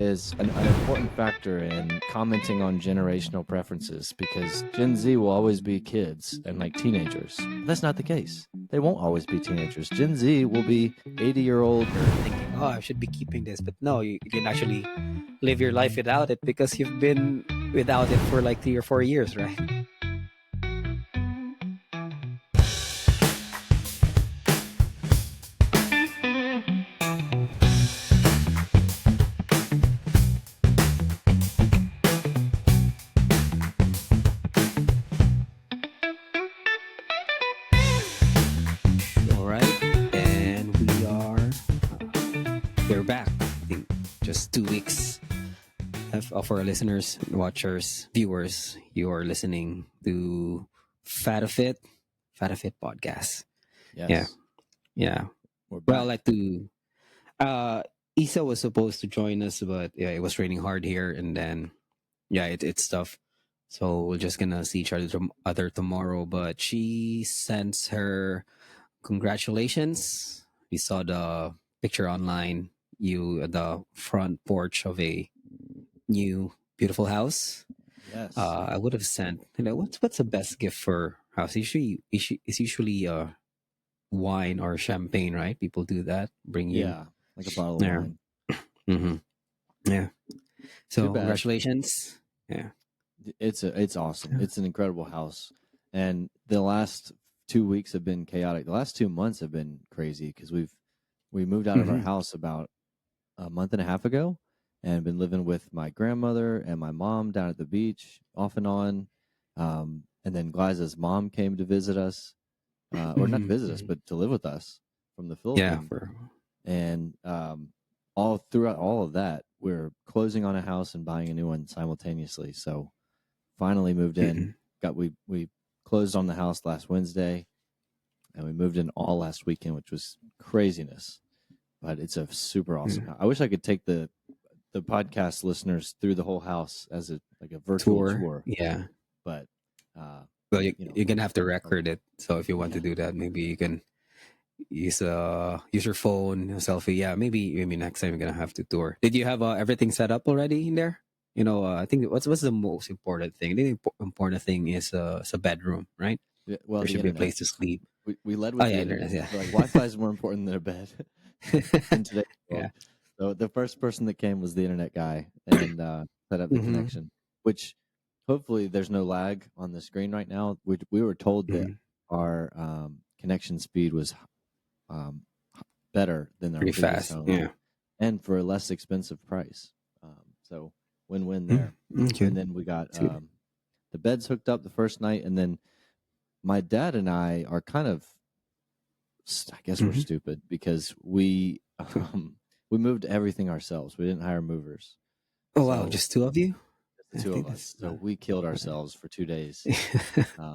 is an important factor in commenting on generational preferences because Gen Z will always be kids and like teenagers. That's not the case. They won't always be teenagers. Gen Z will be 80-year-old. Thinking, oh, I should be keeping this, but no, you can actually live your life without it because you've been without it for like 3 or 4 years, right? All right, and we're back. I think just 2 weeks of our listeners, watchers, viewers. You are listening to Fat of It, Fat of It podcast. Yeah, Yes, yeah. we're Well, I'd back. like to. Uh, Isa was supposed to join us, but yeah, it was raining hard here, and then yeah, it's tough. So we're just gonna see each other tomorrow. But she sends her congratulations. We saw the picture online. You at the front porch of a new beautiful house. Yes. I would have sent. What's the best gift for house? It's usually wine or champagne, right? People do that. Bring you Yeah, like a bottle of there. wine. Hmm. Yeah. Too So bad. congratulations. Yeah. It's awesome. Yeah. It's an incredible house, and the last 2 weeks have been chaotic. The last 2 months have been crazy because we moved out of our Hmm. house about a month and a half ago, and been living with my grandmother and my mom down at the beach off and on. And then Glyza's mom came to visit us, or not to Hmm. visit us, Hmm. but to live with us from the Yeah. Philippines. For. And all throughout all of that, we're closing on a house and buying a new one simultaneously. So finally moved in. Hmm. We closed on the house last Wednesday, and we moved in all last weekend, which was craziness. But it's a super awesome Hmm. house. I wish I could take the podcast listeners through the whole house as a like a virtual Tour. tour, Yeah. but uh, Well, you know, you're gonna have to um, record it. So if you want to yeah, do that, maybe you can use your phone, a selfie. Yeah, maybe next time you're gonna have to tour. Did you have everything set up already in there? I think what's the most important thing? The important thing is a bedroom, right? well, There the should be a internet. place to sleep. We led Oh with yeah, the internet. internet. Yeah, We're like Wi-Fi is more important than a bed in today's yeah. world. So the first person that came was the internet guy and set up the Hmm. connection, which hopefully there's no lag on the screen right now. We were told that Hmm. our connection speed was um, better than our Pretty previous fast. home Yeah. and for a less expensive price. So win-win Mm, there. okay. And then we got It's good. the beds hooked up the first night, and then my dad and I are kind of, I guess we're Hmm. stupid because we moved everything ourselves. We didn't hire movers, Oh wow, so just two of you? the I two of think us. that's So not. we killed Uh, ourselves for 2 days.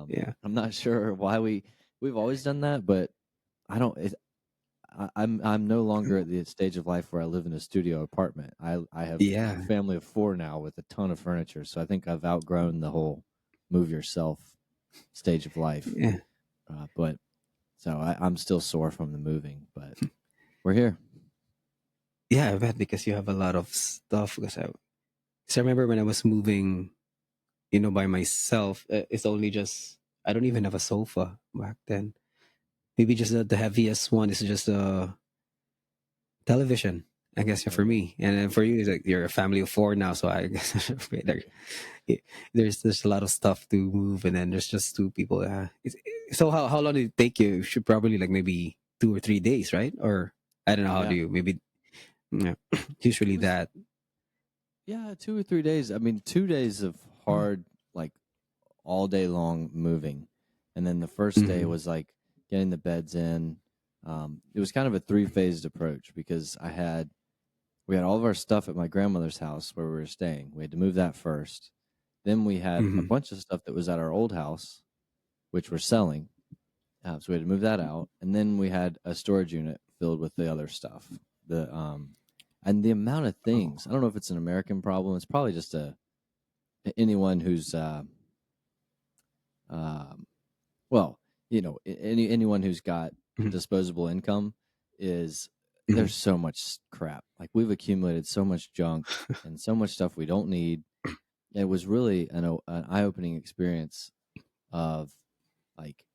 yeah. I'm not sure why we've always done that, but I don't. I'm no longer at the stage of life where I live in a studio apartment. I have a Yeah. family of four now with a ton of furniture, so I think I've outgrown the whole move yourself stage of life. Yeah. But so I'm still sore from the moving, but we're here. Yeah, I bet because you have a lot of stuff. Because I remember when I was moving, by myself, it's only just, I don't even have a sofa back then. Maybe just the heaviest one is just a television, I guess, Oh for yeah, me. And then for you, it's like you're a family of four now. So I guess there's a lot of stuff to move. And then there's just two people. So how long did it take you? It should probably like maybe 2 or 3 days, right? Or I don't know. How do yeah. you, maybe, yeah, usually It was that. 2 or 3 days. I mean, 2 days of hard like all day long moving, and then the first day Mm-hmm. was like getting the beds in. It was kind of a three-phased approach because we had all of our stuff at my grandmother's house where we were staying. We had to move that first. Then we had a Mm-hmm. bunch of stuff that was at our old house, which we're selling. So we had to move that out, and then we had a storage unit filled with the other stuff. The and the amount of Oh. things. I don't know if it's an American problem. It's probably just anyone who's um, well, anyone who's got Mhm. disposable income is Mhm. there's so much crap. Like we've accumulated so much junk and so much stuff we don't need. It was really an eye-opening experience of like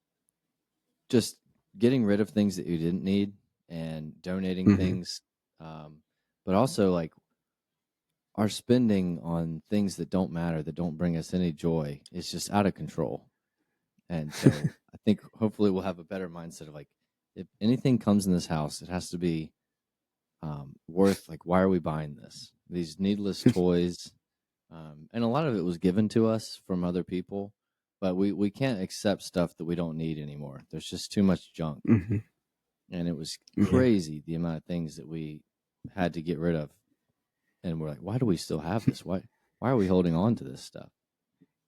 just getting rid of things that you didn't need and donating Mhm. things, but also like our spending on things that don't matter, that don't bring us any joy, is just out of control. And so I think hopefully we'll have a better mindset of like, if anything comes in this house, it has to be worth like, why are we buying this? These needless toys, and a lot of it was given to us from other people, but we can't accept stuff that we don't need anymore. There's just too much junk, Mhm. and it was Yeah. crazy the amount of things that we had to get rid of. And we're like, why do we still have this? Why are we holding on to this stuff?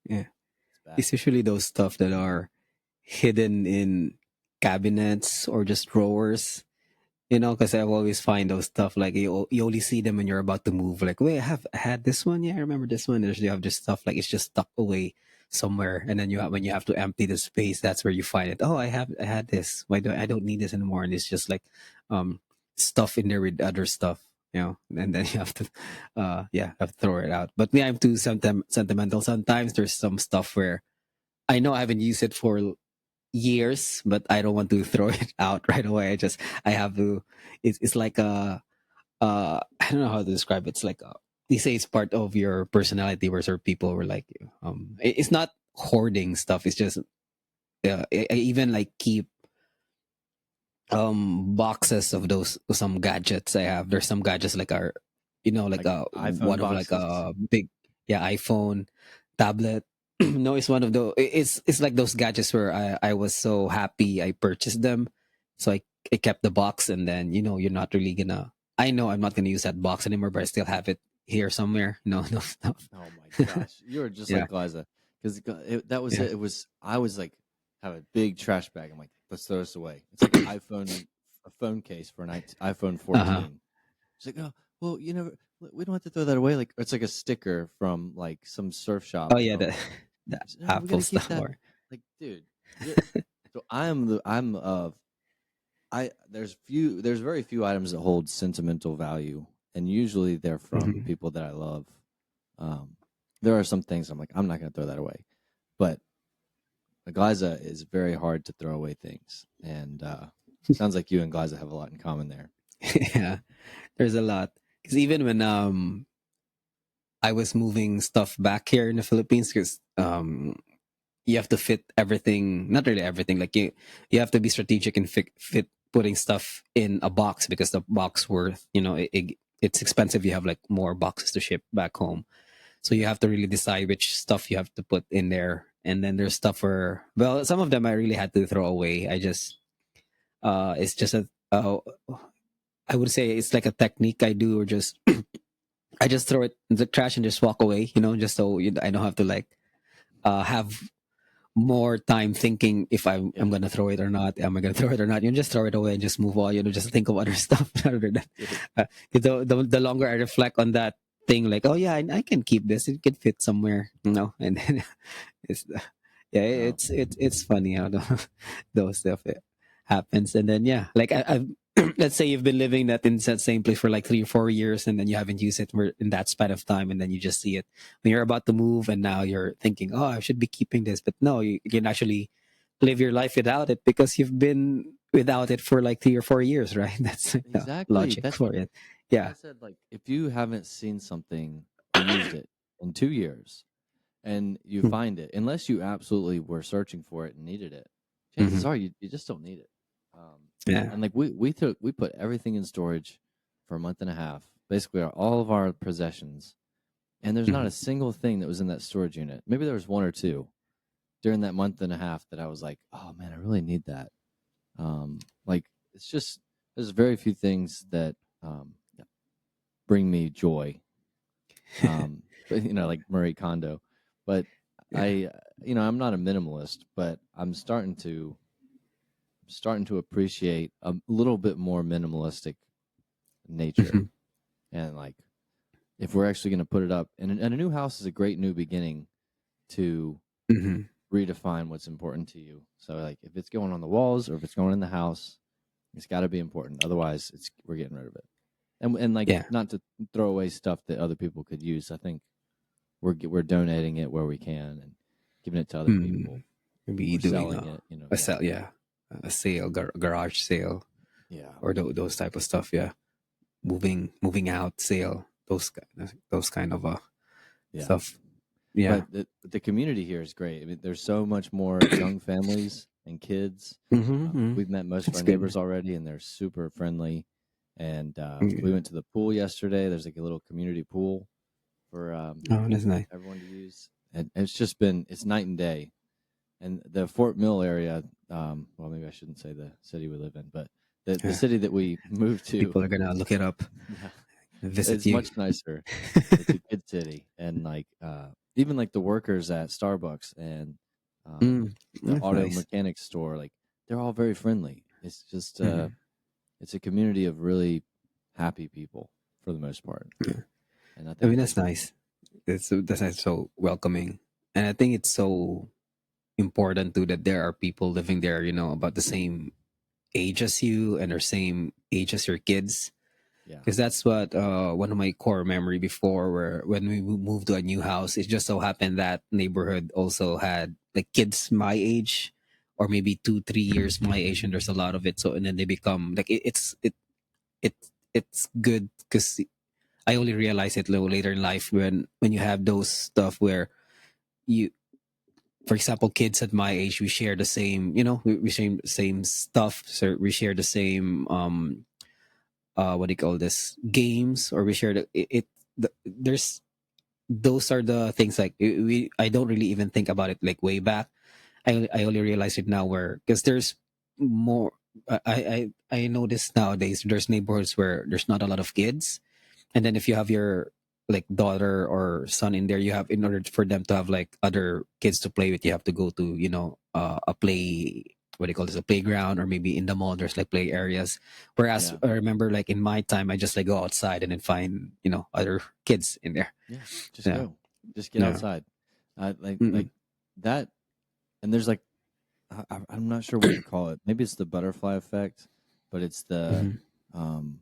Yeah. It's bad. It's usually those stuff that are hidden in cabinets or just drawers. Because I've always find those stuff like you only see them when you're about to move. Like, wait, I had this one. Yeah, I remember this one. There's you have just stuff like it's just stuck away somewhere, and then when you have to empty the space, that's where you find it. Oh, I had this. Why do I don't need this anymore? And it's just like um stuff in there with other stuff. And then you have to, have to throw it out. But me, I'm too sentimental. Sometimes there's some stuff where I know I haven't used it for years, but I don't want to throw it out right away. I have to. It's like I don't know how to describe it. It's like they say it's part of your personality, where certain people were like, it's not hoarding stuff. It's just I even like keep boxes of those some gadgets I have. There's some gadgets like like Like iPhone one of like boxes. a big iPhone tablet. No, it's one of those. It's like those gadgets where I was so happy I purchased them, so I kept the box, and then you're not really gonna. I know I'm not gonna use that box anymore, but I still have it here somewhere. No, no stuff. Oh my gosh, you were just Yeah, like Liza, because that was yeah. it. It was I was like have a big trash bag. I'm like, let's throw this away. It's like an iPhone, a phone case for an iPhone Uh huh. 14. It's like, oh well, we don't have to throw that away. Like it's like a sticker from like some surf shop Oh yeah, from the like, the no, we got Apple to keep stuff that. or. Like, dude, you're, so I'm of there's very few items that hold sentimental value, and usually they're from Mhm. people that I love. Um, there are some things I'm like, I'm not going to throw that away, but Gliza is very hard to throw away things, and sounds like you and Gliza have a lot in common there. Yeah, there's a lot. Because even when I was moving stuff back here in the Philippines, because you have to fit everything, not really everything. Like you have to be strategic and fit putting stuff in a box, because the box worth, it's expensive. You have like more boxes to ship back home, so you have to really decide which stuff you have to put in there. And then there's stuff where, well, some of them I really had to throw away. It's just I would say it's like a technique I do, or just I just throw it in the trash and just walk away, just so I don't have to like have more time thinking if I'm Yeah, gonna throw it or not. Am I gonna throw it or not? You just throw it away and just move on. Just think of other stuff rather than. dude. The longer I reflect on that thing, like, oh yeah, I can keep this. It can fit somewhere, and then it's yeah, No, it's funny how those stuff happens. And then yeah, like I've let's say you've been living that in that same place for like 3 or 4 years, and then you haven't used it in that span of time, and then you just see it when you're about to move, and now you're thinking, oh, I should be keeping this, but no, you can actually live your life without it because you've been without it for like 3 or 4 years, right? That's the exactly. logic That's for it. why Yeah. I said like if you haven't seen something or used it in 2 years, and you find it, unless you absolutely were searching for it and needed it, chances Mm-hmm. are you just don't need it. Um, Yeah. and like we put everything in storage for a month and a half, basically all of our possessions, and there's not Mm-hmm. a single thing that was in that storage unit. Maybe there was one or two during that month and a half that I was like, oh man, I really need that. Like it's just there's very few things that bring me joy. But, like Marie Kondo, but Yeah. I'm not a minimalist, but I'm starting to appreciate a little bit more minimalistic nature. Mm-hmm. And like, if we're actually going to put it up, and a new house is a great new beginning to Mm-hmm. redefine what's important to you. So like, if it's going on the walls or if it's going in the house, It's got to be important. Otherwise, we're getting rid of it. And like, Yeah. not to throw away stuff that other people could use. I think we're donating it where we can and giving it to other people. Maybe We're doing selling it. You know, a sale, yeah, a sale, garage sale, yeah, or those type of stuff. Yeah, moving out sale, those kind of yeah. stuff. Yeah. But the community here is great. I mean, there's so much more young families and kids. Mm-hmm. We've met most of That's our good. neighbors already, and they're super friendly. And Mm. we went to the pool yesterday. There's like a little community pool for Oh, that's nice. everyone to use, and it's night and day. And the Fort Mill area, well, maybe I shouldn't say the city we live in, but the Yeah. city that we moved to, People are gonna look it up, yeah, visit it's you. much nicer. It's a good city, and like even like the workers at Starbucks and the That's auto nice. mechanics store, like they're all very friendly. It's just Mhm. it's a community of really happy people for the most part, Yeah. and I I think mean, that's nice. That's nice, so welcoming, and I think it's so important too that there are people living there, about the same age as you and the same age as your kids. yeah, Because that's what one of my core memory before, where when we moved to a new house, it just so happened that neighborhood also had like kids my age, or maybe 2-3 years my age, and there's a lot of it. So and then they become like it it's good because I only realize it a little later in life when you have those stuff where you, for example, kids at my age, we share the same, we share same stuff. So we share the same, what do you call this, games, or we share there's, those are the things like I don't really even think about it like way back. I only realize it now where, because there's more, I notice nowadays there's neighborhoods where there's not a lot of kids, and then if you have your like daughter or son in there, you have, in order for them to have like other kids to play with, you have to go to, a play, what do you call this, a playground, or maybe in the mall there's like play areas. Whereas yeah, I remember like in my time, I just like go outside and then find, other kids in there. yeah. Just Yeah. go, just get Yeah. outside, like Mm-mm. that. And there's like I'm not sure what to call it. Maybe it's the butterfly effect, but it's Mhm. um,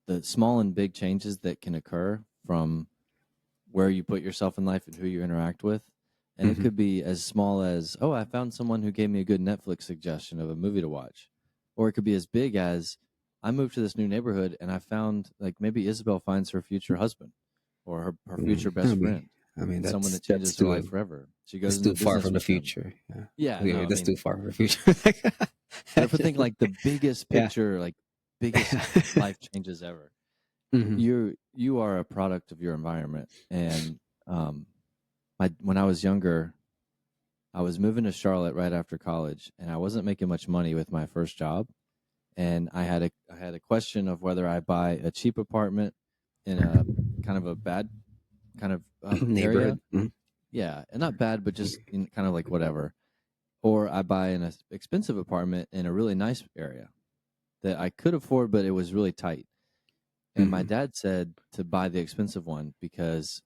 the small and big changes that can occur from where you put yourself in life and who you interact with. And it Mhm. could be as small as, oh, I found someone who gave me a good Netflix suggestion of a movie to watch. Or it could be as big as, I moved to this new neighborhood and I found, like, maybe Isabel finds her future husband or her future best friend, I mean, and someone that that's changes her life forever. She goes into too far business from the with them. future. Yeah. Yeah, Okay, no, I that's mean, too far from the future. but if we think like the biggest Yeah. picture, like biggest life changes ever, Mhm. you are a product of your environment. And when I was younger, I was moving to Charlotte right after college, and I wasn't making much money with my first job. And I had a question of whether I buy a cheap apartment in a kind of a bad kind of area, Neighborhood. Mhm. yeah, and not bad, but just in kind of like whatever, or I buy an expensive apartment in a really nice area that I could afford, but it was really tight. And my Mhm. dad said to buy the expensive one because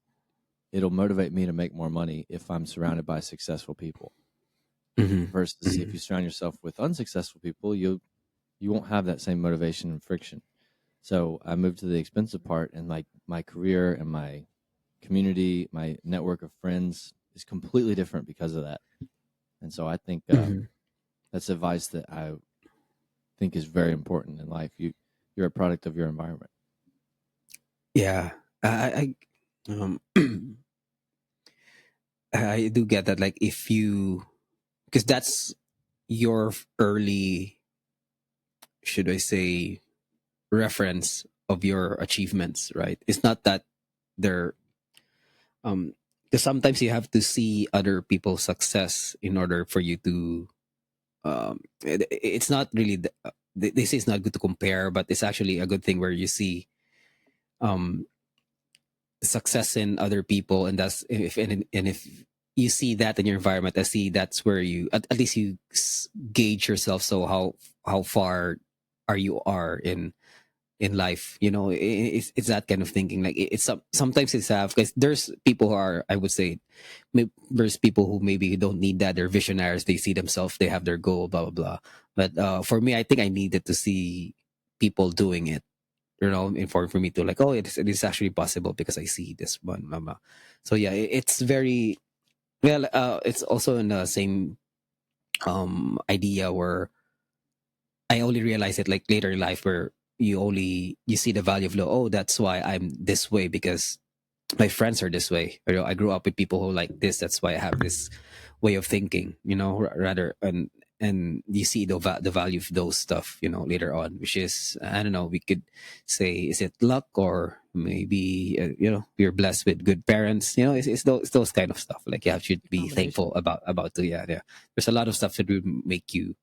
it'll motivate me to make more money if I'm surrounded by successful people. Mhm. Versus if Mhm. you surround yourself with unsuccessful people, you won't have that same motivation and friction. So I moved to the expensive part, and like my career and my community, my network of friends is completely different because of that. And so I think Mhm. that's advice that I think is very important in life. You're a product of your environment. Yeah. I I do get that. Like if you, because that's your early, should I say, reference of your achievements, right? It's not that they're, um because sometimes you have to see other people's success in order for you to, it's not really they say it's not good to compare, but it's actually a good thing where you see um success in other people, and that's if you see that in your environment, I see that's where you, at least gauge yourself. So how far are you in in life. It's that kind of thinking. Like sometimes it's have, because there's people who are, I would say, there's people who maybe don't need that. They're visionaries. They see themselves. They have their goal. Blah blah blah. But for me, I think I needed to see people doing it. And for me to like, oh, it is actually possible because I see this one, mama. So yeah, it's very well. It's also in the same idea where I only realized it like later in life, where you see the value of law. Oh, that's why I'm this way, because my friends are this way. I grew up with people who like this. That's why I have this way of thinking. Rather, and you see the value of those stuff. Later on, which is, I don't know. We could say, is it luck, or maybe you're blessed with good parents. It's those kind of stuff. Like you have to be Combination. thankful about the, yeah. There's a lot of stuff that would make you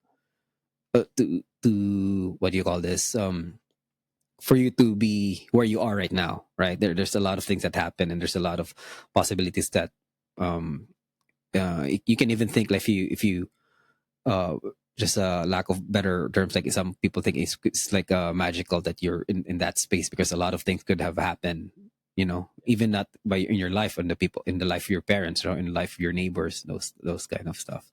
to what do you call this, for you to be where you are right now, right? There's a lot of things that happen, and there's a lot of possibilities that um you can even think, like, if you uh just a lack of better terms, like some people think it's like magical that you're in that space, because a lot of things could have happened, even not by in your life, and the people in the life of your parents, or in the life of your neighbors, those kind of stuff.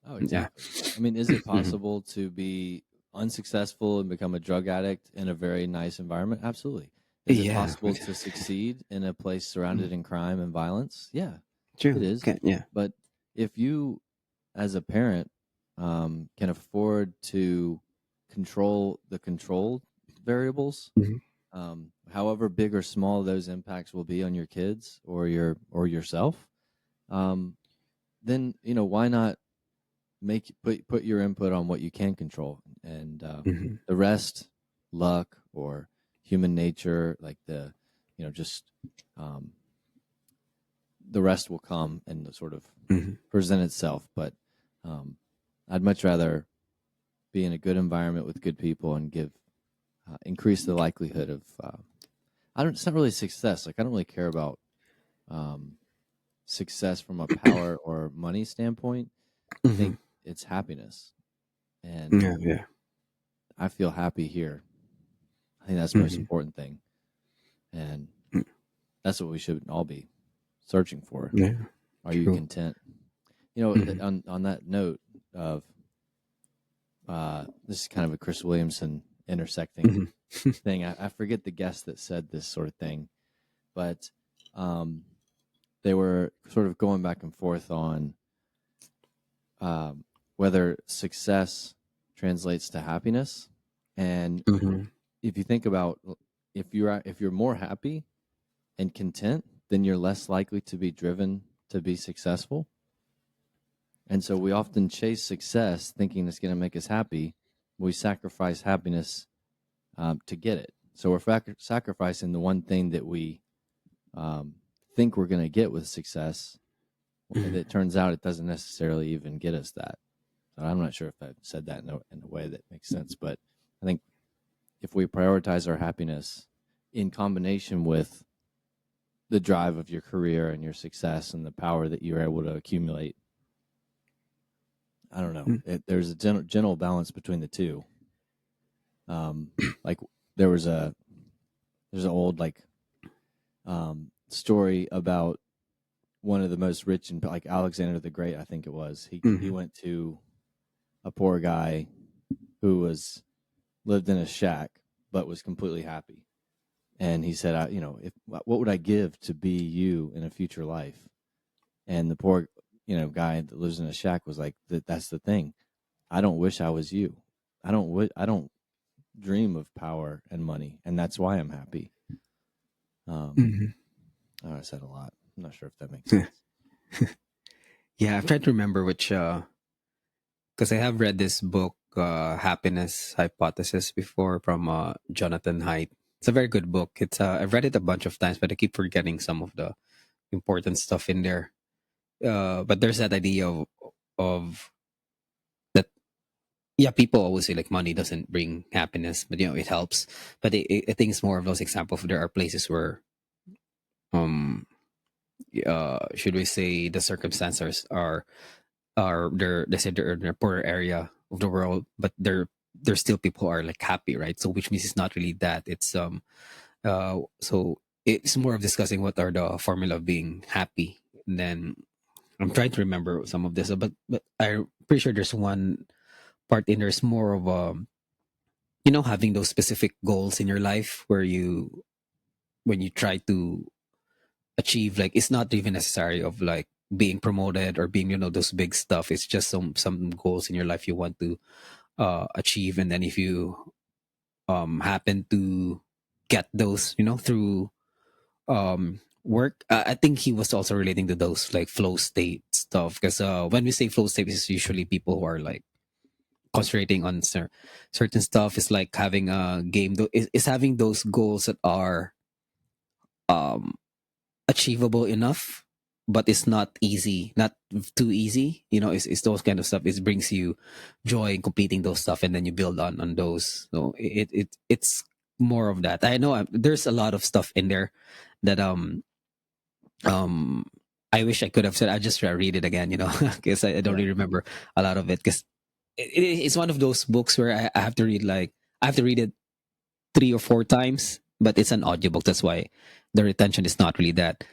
Oh, Yeah. exactly. I mean, is it Mhm. possible to be unsuccessful and become a drug addict in a very nice environment? Absolutely. Is it Yeah. possible to succeed in a place surrounded in crime and violence? Yeah, it True. is. Okay. Yeah. But if you, as a parent, can afford to control the controlled variables, Mhm. however big or small those impacts will be on your kids or yourself, um, then why not put your input on what you can control, and Mhm. the rest, luck or human nature, like just um, the rest will come and sort of Mhm. present itself. But um, I'd much rather be in a good environment with good people and give increase the likelihood of I don't. It's not really success. Like I don't really care about um, success from a power or money standpoint. I Mhm. think it's happiness, and Yeah. Yeah. I feel happy here. I think that's the most Mhm. important thing, and Mm. that's what we should all be searching for. Yeah. Are you True. content? Mhm. On that note of this is kind of a Chris Williamson intersecting Mhm. thing. I forget the guest that said this sort of thing, but um, they were sort of going back and forth on um, whether success translates to happiness. And Mhm. if you think about if you're more happy and content, then you're less likely to be driven to be successful. And so we often chase success thinking it's going to make us happy. We sacrifice happiness to get it. So we're sacrificing the one thing that we um, think we're going to get with success. And Mhm. it turns out it doesn't necessarily even get us that. So I'm not sure if I've said that in a way that makes sense, but I think if we prioritize our happiness in combination with the drive of your career and your success and the power that you're able to accumulate, I don't know. There's a general balance between the two. Like there was a there's an old like story about one of the most rich and like Alexander the Great, I think it was. He Mhm. went to a poor guy who was lived in a shack but was completely happy, and he said, if what would I give to be you in a future life? And the poor guy that lives in a shack was like, that's the thing. I don't wish I was you. I don't dream of power and money, and that's why I'm happy. Um, Mhm. oh, I said a lot. I'm not sure if that makes Yeah. sense. Yeah, I'm trying to remember which, because I have read this book, Happiness Hypothesis, before, from Jonathan Haidt. It's a very good book. I've read it a bunch of times, but I keep forgetting some of the important stuff in there. But there's that idea of that. Yeah, people always say like money doesn't bring happiness, but it helps. But I think it's more of those examples. There are places where, um, should we say, the circumstances are they're, they say they're in a poorer area of the world, but they're there's still people who are like happy, right? So which means it's not really that. It's so it's more of discussing what are the formula of being happy. And then I'm trying to remember some of this, but I'm pretty sure there's one part in there's more of having those specific goals in your life where you when you try to achieve, like it's not even necessary of like being promoted or being those big stuff. It's just some goals in your life you want to achieve, and then if you happen to get those through work. I think he was also relating to those like flow state stuff, because when we say flow state, it's usually people who are like concentrating on certain stuff. It's like having a game is having those goals that are um achievable enough, but it's not easy, not too easy. It's those kind of stuff. It brings you joy in completing those stuff, and then you build on those. So it's more of that. I know there's a lot of stuff in there that um I wish I could have said. I just read it again, because I don't Yeah. really remember a lot of it, because it's one of those books where I have to read, like I have to read it 3 or 4 times, but it's an audiobook. That's why the retention is not really that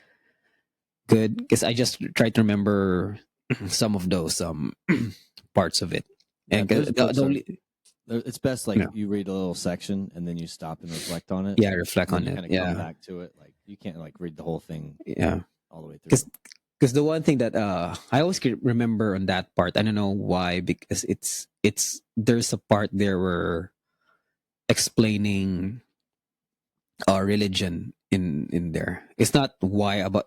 good, because I just try to remember some of those parts of it. Yeah, And 'cause those books the are. only It's best like yeah, you read a little section and then you stop and reflect on it, yeah, reflect and then on you it. kind of come Yeah, back to it. Like you can't like read the whole thing yeah. all the way through. Because the one thing that I always remember on that part, I don't know why, because it's there's a part there where explaining religion in there. It's not the why about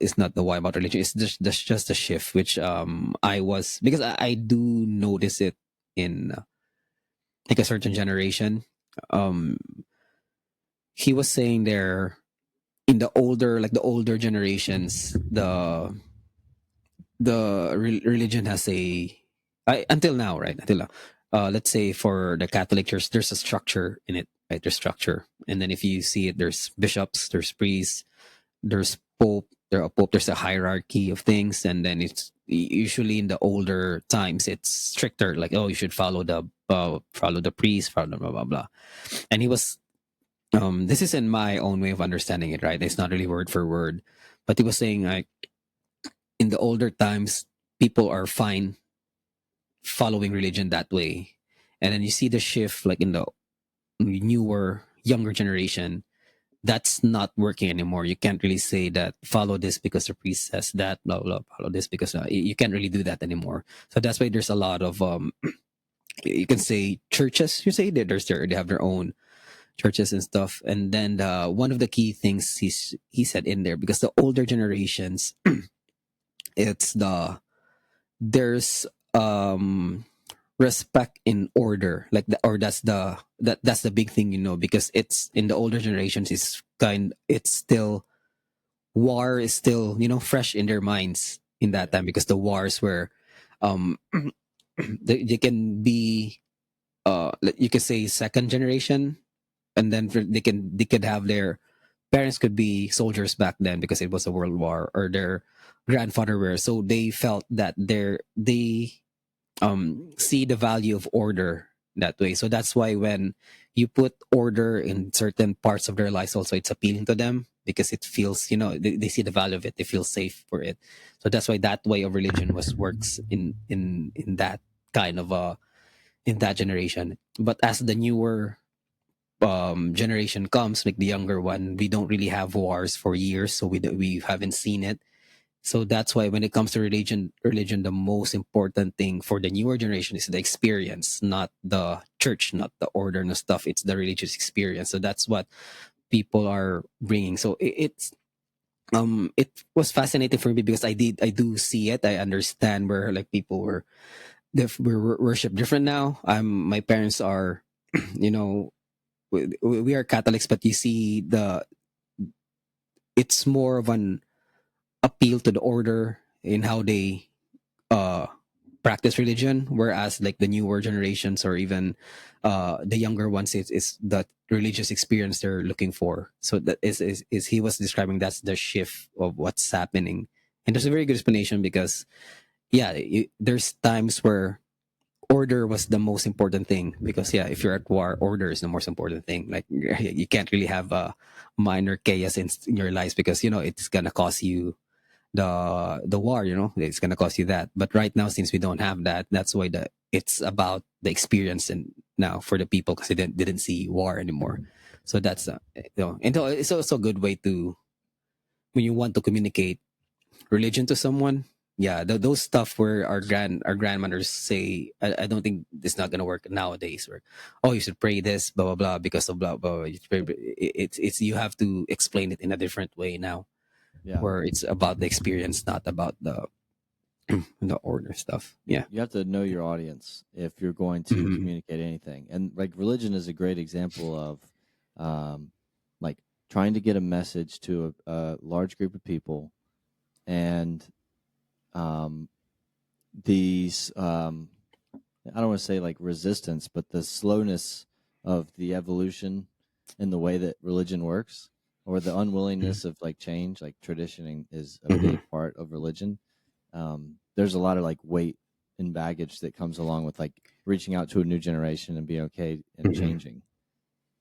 religion. It's just a shift, which I was, because I do notice it in like a certain generation. Um, he was saying there, in the older generations, the religion has until now, right? Until now, let's say for the Catholic Church, there's a structure in it, right? There's structure, and then if you see it, there's bishops, there's priests, there's pope. There's a hierarchy of things, and then it's usually in the older times it's stricter. Like, oh, you should follow the priest, follow blah blah blah. And he was this is in my own way of understanding it, right? It's not really word for word, but he was saying like in the older times, people are fine following religion that way, and then you see the shift like in the newer, younger generation. That's not working anymore. You can't really say that follow this because the priest says that, blah blah. Follow this because you can't really do that anymore. So that's why there's a lot of you can say churches. You say that they have their own churches and stuff. And then one of the key things he said in there, because the older generations, it's there's respect in order, like or that's the big thing, because it's in the older generations, it's still war is still fresh in their minds in that time, because the wars were um they can be you could say second generation, and then they could have their parents could be soldiers back then because it was a world war, or their grandfather were, so they felt that they see the value of order that way. So that's why when you put order in certain parts of their lives, also it's appealing to them, because it feels, they see the value of it, they feel safe for it. So that's why that way of religion works in that kind of in that generation. But as the newer generation comes, like the younger one, we don't really have wars for years, so we haven't seen it. So that's why when it comes to religion, the most important thing for the newer generation is the experience, not the church, not the order and stuff. It's the religious experience. So that's what people are bringing. So it was fascinating for me, because I do see it. I understand where like people were worship different now. My parents are, you know, we are Catholics, but you see it's more of an appeal to the order in how they uh practice religion, whereas like the newer generations, or even the younger ones, is the religious experience they're looking for. So that is he was describing, that's the shift of what's happening. And there's a very good explanation, because yeah, there's times where order was the most important thing, because yeah, if you're at war, order is the most important thing. Like you can't really have a minor chaos in your lives, because it's gonna cost you the war. It's gonna cost you that. But right now, since we don't have that, that's why it's about the experience, and now for the people, because they didn't see war anymore. So that's and so it's also a good way to, when you want to communicate religion to someone. Yeah, those stuff where our grandmothers say, I don't think it's not gonna work nowadays. Where, oh, you should pray this, blah blah blah, because of blah blah. It's you have to explain it in a different way now, Yeah. where it's about the experience, not about the order stuff. Yeah. You have to know your audience if you're going to Mm-hmm. communicate anything. And like religion is a great example of like trying to get a message to a large group of people, and um, these I don't want to say like resistance, but the slowness of the evolution in the way that religion works, or the unwillingness of like change. Like traditioning is a Mm-hmm. big part of religion. There's a lot of like weight and baggage that comes along with like reaching out to a new generation and being okay and Mm-hmm. changing.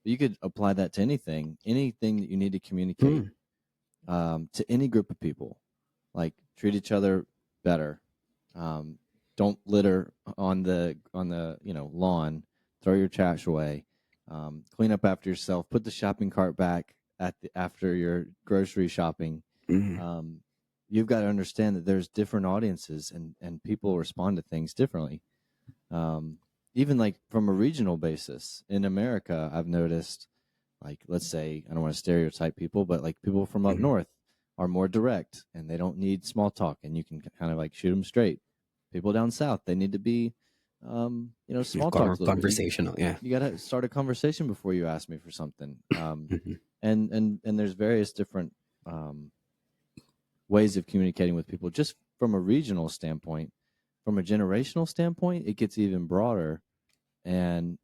But you could apply that to anything that you need to communicate Mm-hmm. to any group of people. Like treat each other better. Um, don't litter on the lawn. Throw your trash away. Clean up after yourself. Put the shopping cart back after your grocery shopping. Mm-hmm. Um, you've got to understand that there's different audiences, and people respond to things differently. Um, Even like from a regional basis in America, I've noticed, like, let's say, I don't want to stereotype people, but like people from up north are more direct and they don't need small talk, and you can kind of like shoot them straight. People down south, they need to be, small talk a little bit. Conversational. Yeah. You got to start a conversation before you ask me for something. Mm-hmm. And there's various different um, ways of communicating with people just from a regional standpoint. From a generational standpoint, it gets even broader, and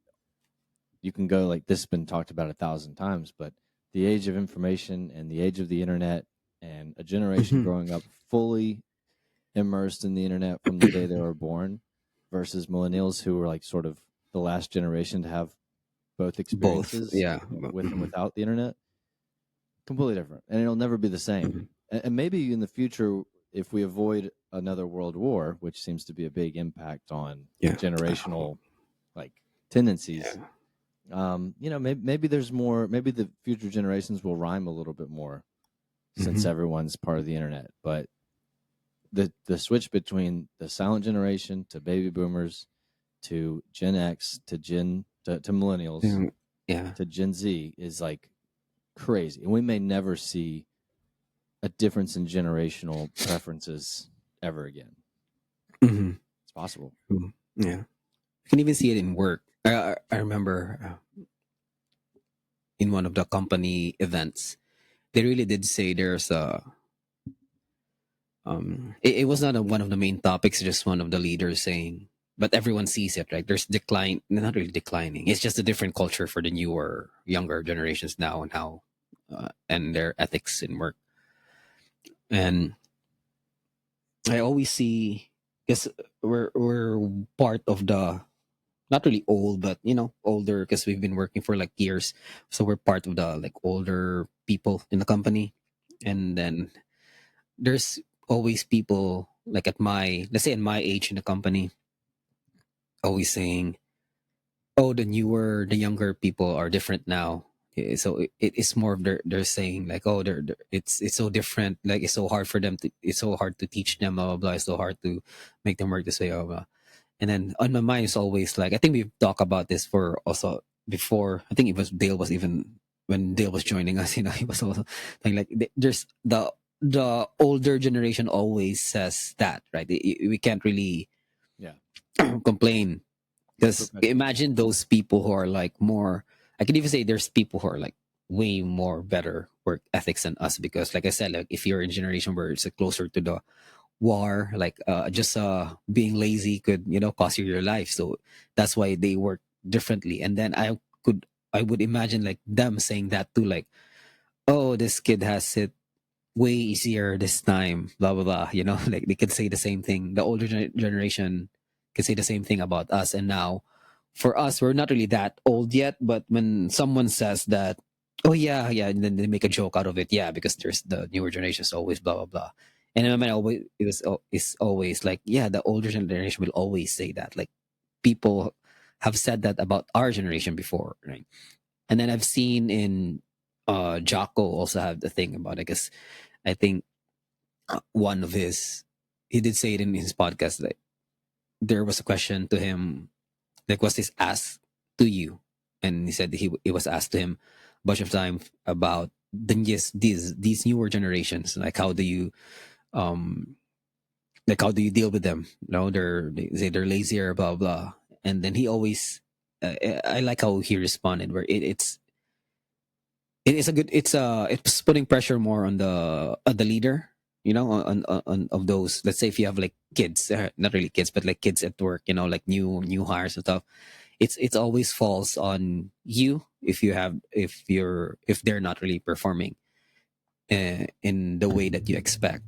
you can go like this has been talked about 1,000 times, but the age of information and the age of the internet, and a generation Mm-hmm. growing up fully immersed in the internet from the day they were born, versus millennials who were like sort of the last generation to have both Both. experiences Yeah. with and Mm-hmm. without the internet. Completely different, and it'll never be the same. Mm-hmm. And maybe in the future, if we avoid another world war, which seems to be a big impact on Yeah. generational like tendencies, maybe there's more. Maybe the future generations will rhyme a little bit more, since Mm-hmm. everyone's part of the internet. But the switch between the silent generation to baby boomers to Gen X to millennials Yeah. to Gen Z is like crazy, and we may never see a difference in generational preferences ever again. Mm-hmm. It's possible. Yeah. You can even see it in work. I remember in one of the company events, they really did say there's a it was not one of the main topics, just one of the leaders saying, but everyone sees it, right? There's decline, not really declining, it's just a different culture for the newer younger generations now, and how and their ethics in work. And I always see, because we're part of the, not really old, but older, because we've been working for like years, so we're part of the like older people in the company. And then there's always people like at my, let's say at my age in the company, always saying, oh, the younger people are different now. So it's more of they're saying like, oh, it's so different, like it's so hard for them to, it's so hard to teach them, blah blah blah, it's so hard to make them work this way, blah blah. And then on my mind is always like, I think we've talked about this for also before. I think it was Dale was even, when Dale was joining us, he was also saying like, there's the older generation always says that, right? We can't really Yeah. complain, because Perpetuate that. imagine those people who are like more, I can even say there's people who are like way more better work ethics than us, because like I said, like if you're in a generation where it's closer to the war, like just being lazy could cost you your life. So that's why they work differently. And then I would imagine like them saying that too, like, oh, this kid has it way easier this time, blah blah blah, like they could say the same thing, the older generation can say the same thing about us. And now, for us, we're not really that old yet. But when someone says that, oh yeah, yeah, and then they make a joke out of it, yeah, because there's the newer generation is always blah blah blah. And in my mind, always it's always like, yeah, the older generation will always say that. Like people have said that about our generation before, right? And then I've seen in Jocko also have the thing about it, because I think one of his, he did say it in his podcast, like there was a question to him, like was this asked to you, and he said he it was asked to him a bunch of times about these newer generations, like how do you um how do you deal with them, they say they're lazier, blah blah. And then he always I like how he responded, where it is a good, it's putting pressure more on the leader, on of those. Let's say if you have like kids, not really kids, but like kids at work, like new hires and stuff. It's always falls on you if they're not really performing in the way that you expect.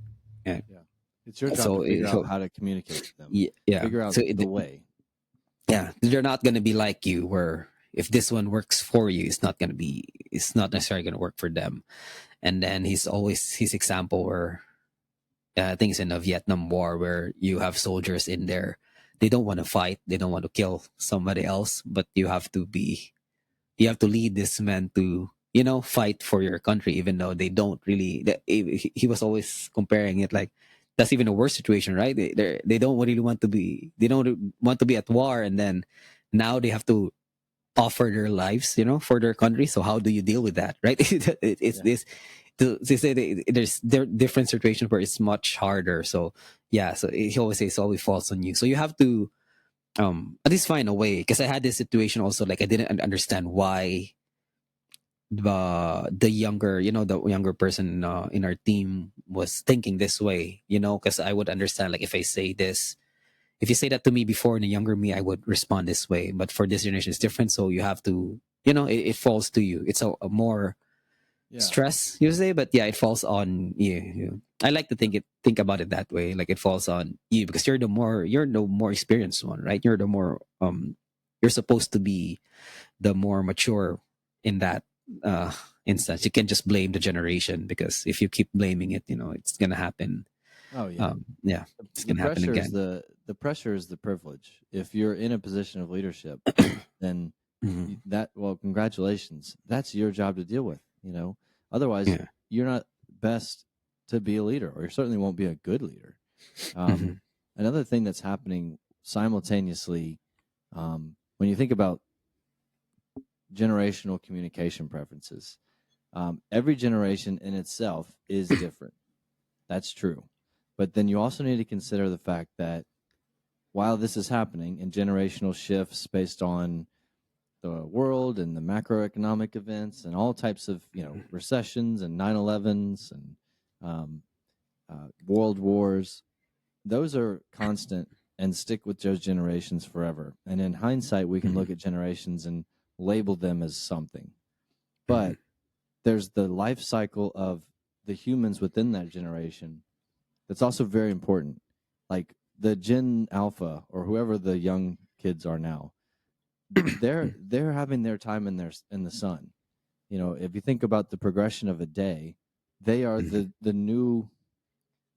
Yeah. Yeah. It's your job So to figure out how to communicate to them. yeah. Figure out So the way. yeah, they're not gonna be like you, where if this one works for you, it's not necessarily gonna work for them. And then he's always his example where I think it's in the Vietnam War, where you have soldiers in there. They don't want to fight. They don't want to kill somebody else, but you have to lead these men to, fight for your country, even though they don't really. He was always comparing it like that's even a worse situation, right? They don't really want to be. They don't want to be at war, and then now they have to offer their lives, for their country. So how do you deal with that, right? It's Yeah. this. They say there are different situations where it's much harder. So yeah, so he always says it always falls on you. So you have to at least find a way. Because I had this situation also, like I didn't understand why the younger, the younger person in our team was thinking this way. Because I would understand, like if I say this, if you say that to me before in the younger me, I would respond this way. But for this generation, it's different. So you have to, it falls to you. It's a more Yeah. stress, you say, but yeah, it falls on you. I like to think about it that way. Like it falls on you because you're the more experienced one, right? You're the more you're supposed to be the more mature in that uh instance. You can't just blame the generation, because if you keep blaming it, it's gonna happen. Oh yeah. Yeah, it's gonna happen again. The pressure is the privilege. If you're in a position of leadership, then Mhm. congratulations. That's your job to deal with. Otherwise, Yeah. you're not best to be a leader, or you certainly won't be a good leader. Mhm. Another thing that's happening simultaneously, when you think about generational communication preferences, every generation in itself is different. That's true. But then you also need to consider the fact that while this is happening in generational shifts based on the world and the macroeconomic events and all types of recessions and 9/11s and um, world wars, those are constant and stick with those generations forever. And in hindsight, we can look at generations and label them as something. But there's the life cycle of the humans within that generation that's also very important. Like the Gen Alpha or whoever the young kids are now, they're having their time in the sun. If you think about the progression of a day, they are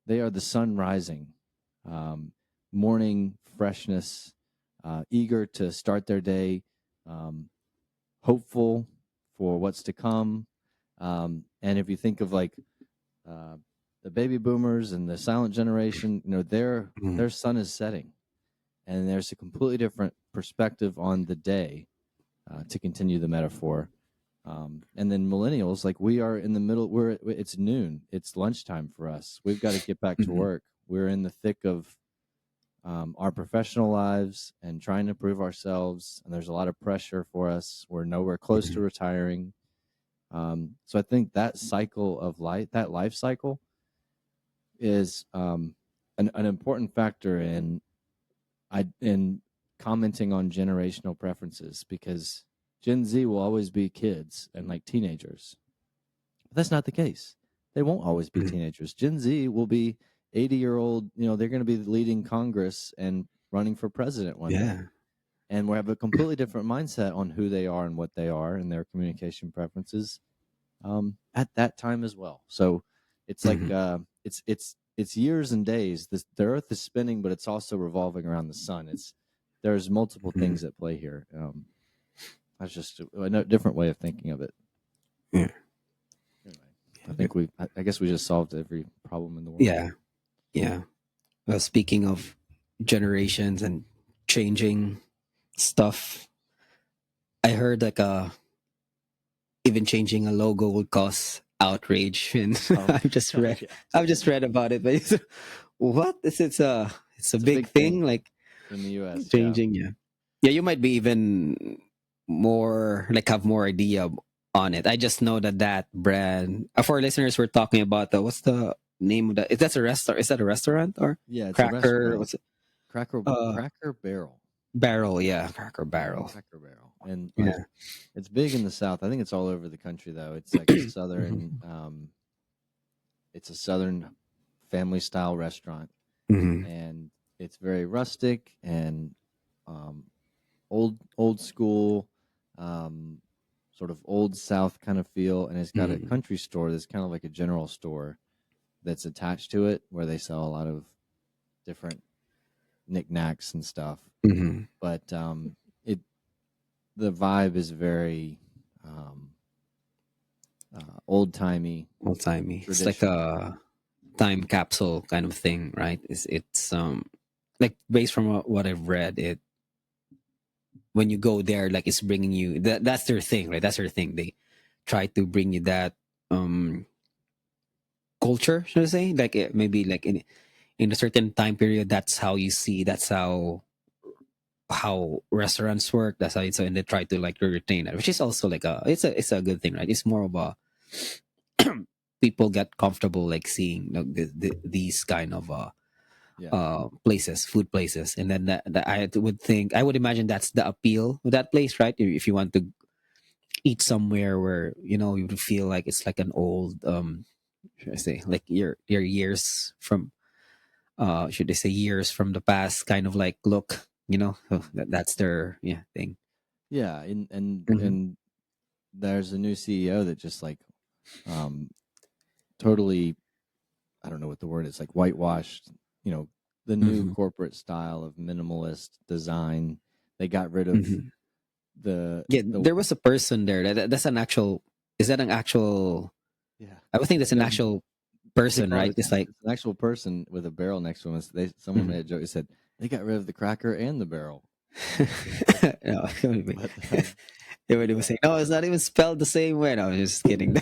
they are the sun rising, morning freshness, eager to start their day, um, hopeful for what's to come. And if you think of like uh, the baby boomers and the silent generation, their sun is setting, and there's a completely different perspective on the day, to continue the metaphor. And then millennials, like we are in the middle. It's noon. It's lunchtime for us. We've got to get back to work. We're in the thick of our professional lives and trying to prove ourselves. And there's a lot of pressure for us. We're nowhere close to retiring. So I think that cycle of life, that life cycle, is an important factor in commenting on generational preferences, because Gen Z will always be kids and like teenagers. But that's not the case. They won't always be teenagers. Gen Z will be 80-year-old, they're going to be leading Congress and running for president one day. Yeah. And we have a completely different mindset on who they are and what they are and their communication preferences at that time as well. So it's like Mhm. it's years and days. The Earth is spinning, but it's also revolving around the sun. There's multiple Mhm. things at play here. That's just a different way of thinking of it. Yeah. Anyway, I guess we just solved every problem in the world. Yeah. Yeah. Speaking of generations and changing stuff, I heard like even changing a logo would cause outrage, and Oh, yeah. I've just read about it, but what? It's a It's a big big thing, thing like in the U.S. Yeah. changing. Yeah, yeah. You might be even more like have more idea on it. I just know that brand. For our listeners, we're talking about the what's the name of that? Is that a restaurant? Is that a restaurant or Yeah, it's a Cracker? restaurant. What's it? Uh, Cracker Barrel. Barrel. Yeah, Cracker Yeah, Barrel. Cracker Barrel. And Yeah. it's big in the South. I think it's all over the country though. It's like a Hmm. southern it's a southern family style restaurant, Hmm. and it's very rustic and um, old school, um, sort of old South kind of feel. And it's got a Hmm. country store that's kind of like a general store that's attached to it, where they sell a lot of different knickknacks and stuff. Hmm. But it the vibe is very old timey, Old timey. It's like traditional. a time capsule kind of thing, right? It's like based from what I've read, it when you go there, like it's bringing you that's their thing, right? That's their thing. They try to bring you that um culture, should I say? Like maybe like in a certain time period, that's how you see. That's how restaurants work. That's how it's and they try to like retain it, which is also like it's a good thing, right? It's more of a people get comfortable like seeing these kind of Yeah. places, food places, and then that I would imagine that's the appeal of that place, right? If you want to eat somewhere where you would feel like it's like an old should I say like your years from should I say years from the past kind of like look, so that's their thing. Yeah, and Hmm. and there's a new CEO that just like um totally, I don't know what the word is, like whitewashed, you know, the new Hmm. corporate style of minimalist design. They got rid of Hmm. Yeah, the there was a person there. That's an actual. Is that an actual? yeah. I would think that's an No, actual they person, called right? it, It's like. it's an actual person with a barrel next to him. Someone made a Mhm. joke. They said they got rid of the cracker and the barrel. I'm like, what? No, But everybody was yeah. saying, "No, it's not even spelled the same way." No, I was just kidding.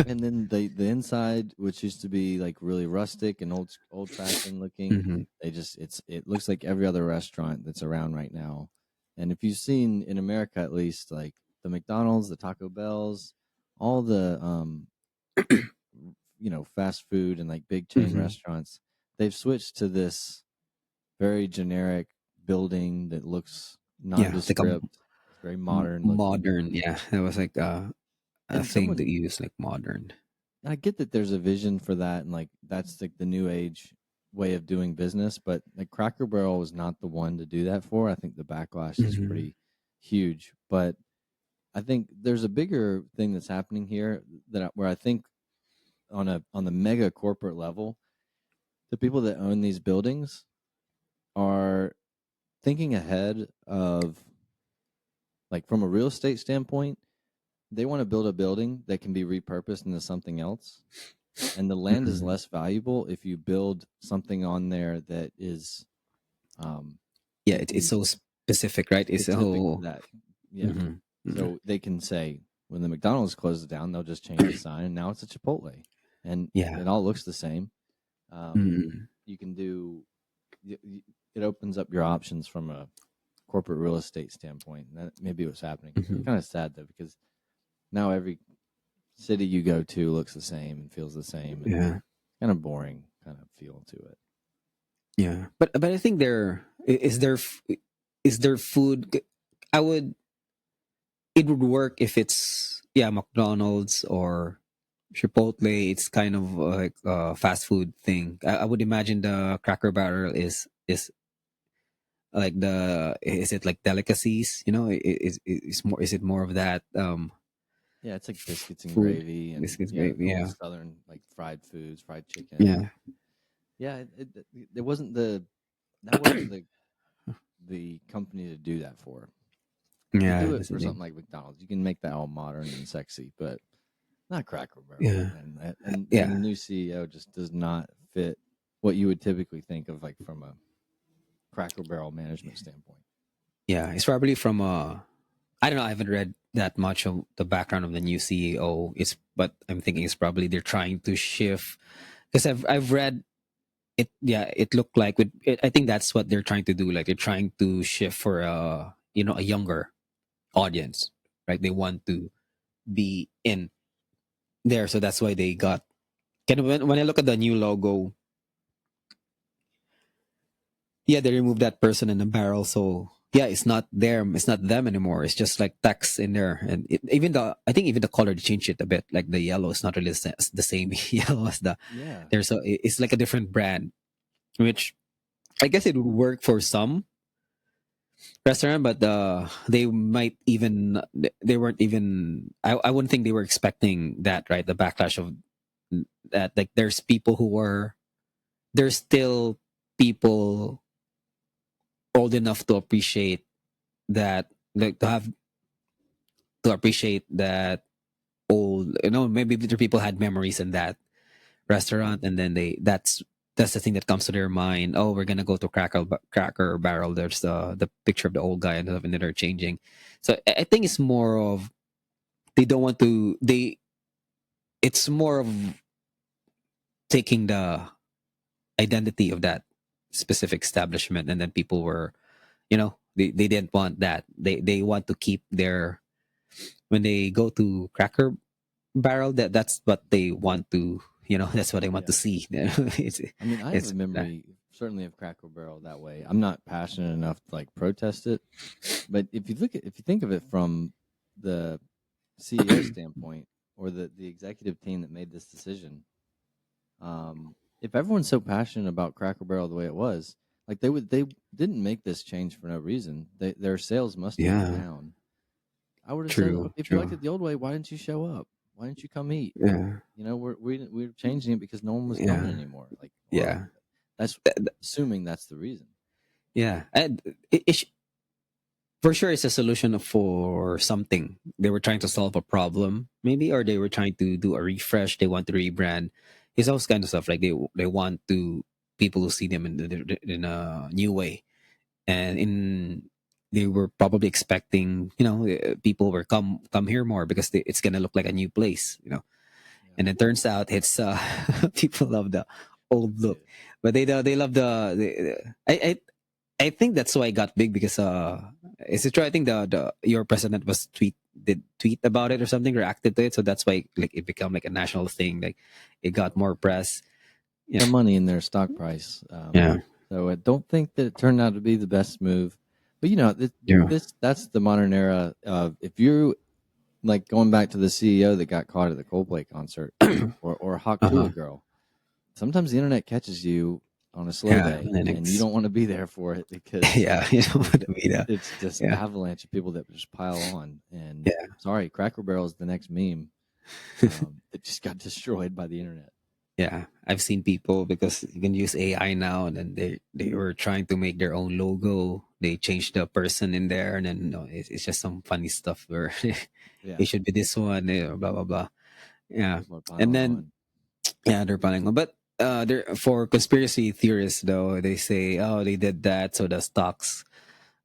And then the inside, which used to be like really rustic and old fashioned looking, Mhm. it looks like every other restaurant that's around right now. And if you've seen in America at least, like the McDonald's, the Taco Bells, all the fast food and like big chain Mhm. restaurants, they've switched to this very generic building that looks Yeah, like a nondescript. It's very modern looking. modern. Yeah, it was like a And thing someone to use, like modern. I get that there's a vision for that, and like that's like the new age way of doing business. But like Cracker Barrel was not the one to do that for. I think the backlash is Mhm. pretty huge. But I think there's a bigger thing that's happening here where I think on the mega corporate level, the people that own these buildings are thinking ahead of, like, from a real estate standpoint. They want to build a building that can be repurposed into something else, and the land is Mhm. less valuable if you build something on there that is um Yeah, it it's is so specific, right? It's specific to so. that. Yeah. Mhm. Mhm. So they can say when the McDonald's closes down, they'll just change the sign and now it's a Chipotle, and Yeah. it all looks the same. Mhm. You can do it opens up your options from a corporate real estate standpoint, and that maybe what's happening. It's Mhm. kind of sad though, because now every city you go to looks the same and feels the same, and Yeah. kind of boring kind of feel to it. Yeah, but I think is there food. I would it would work if it's McDonald's or Chipotle. It's kind of like a fast food thing. I would imagine the Cracker Barrel is like the is it like delicacies? Is it more of that Yeah, it's like biscuits and food? gravy, and Biscuits, yeah, gravy, old yeah, Southern like fried foods, fried chicken. yeah, Yeah, it wasn't that wasn't the company to do that for. You yeah. do it That's the for thing. something like McDonald's. You can make that all modern and sexy, but not Cracker Barrel. Yeah, And the yeah, new CEO just does not fit what you would typically think of like from a Cracker Barrel management standpoint. yeah. It's probably from I don't know. I haven't read that much of the background of the new CEO. But I'm thinking it's probably they're trying to shift because I've read it. Yeah, it looked like I think that's what they're trying to do. Like they're trying to shift for a younger audience, right? They want to be in there, so that's why they got. Kind of when I look at the new logo, yeah, they removed that person in the barrel, so yeah, it's not them anymore. It's just like text in there, and even I think even the color they changed it a bit. Like the yellow is not really the same yellow as Yeah. it's like a different brand, which I guess it would work for some restaurant, but they weren't even. I wouldn't think they were expecting that, right? The backlash of that, like there's still people old enough to appreciate that, like to appreciate that old, maybe the people had memories in that restaurant, and then that's the thing that comes to their mind. Oh, we're gonna go to Cracker Barrel. There's the picture of the old guy and stuff, and then they're changing. So I think it's more of they don't want to. It's more of taking the identity of that specific establishment, and then people were, they didn't want that. They want to keep their when they go to Cracker Barrel, that's what they want to, that's what they want to Yeah. see. it's I mean, I have it's a memory certainly of Cracker Barrel that way. I'm not passionate enough to like protest it, but if you think of it from the CEO standpoint or the executive team that made this decision, if everyone's so passionate about Cracker Barrel the way it was, like they didn't make this change for no reason. Their sales must have been yeah, down. I would have said, true, if you liked true. it the old way, why didn't you show up? Why didn't you come eat? Yeah, We're changing it because no one was coming yeah, anymore. Like, well, yeah. that's assuming that's the reason. Yeah, and for sure it's a solution for something. They were trying to solve a problem, maybe, or they were trying to do a refresh. They want to rebrand. It's those kind of stuff. Like they want to people to see them in a new way, and they were probably expecting, people were come here more because it's gonna look like a new place, Yeah, and it turns out it's people love the old they look, do. but they love I think that's why it got big because is it true? I think the your president was did tweet about it or something, reacted to it, so that's why like it became like a national thing. Like it got more press. Their Yeah, money in their stock price. yeah, So I don't think that it turned out to be the best move. But yeah. that's the modern era of if you like going back to the CEO that got caught at the Coldplay concert or Hawk Tuah Uh-huh. girl. Sometimes the internet catches you on a slow Yeah, day, and and you it's don't want to be there for it because yeah, you don't want to be that. it's just Yeah, avalanche of people that just pile on. And yeah, sorry, Cracker Barrel is the next meme that just got destroyed by the internet. yeah. I've seen people because you can use AI now, and then they were trying to make their own logo. They changed the person in there, and then it's just some funny stuff where Yeah, it should be this one, blah blah blah. Yeah, people are and piling then on. yeah, they're planning on. But there for conspiracy theorists though, they say, oh, they did that so the stocks,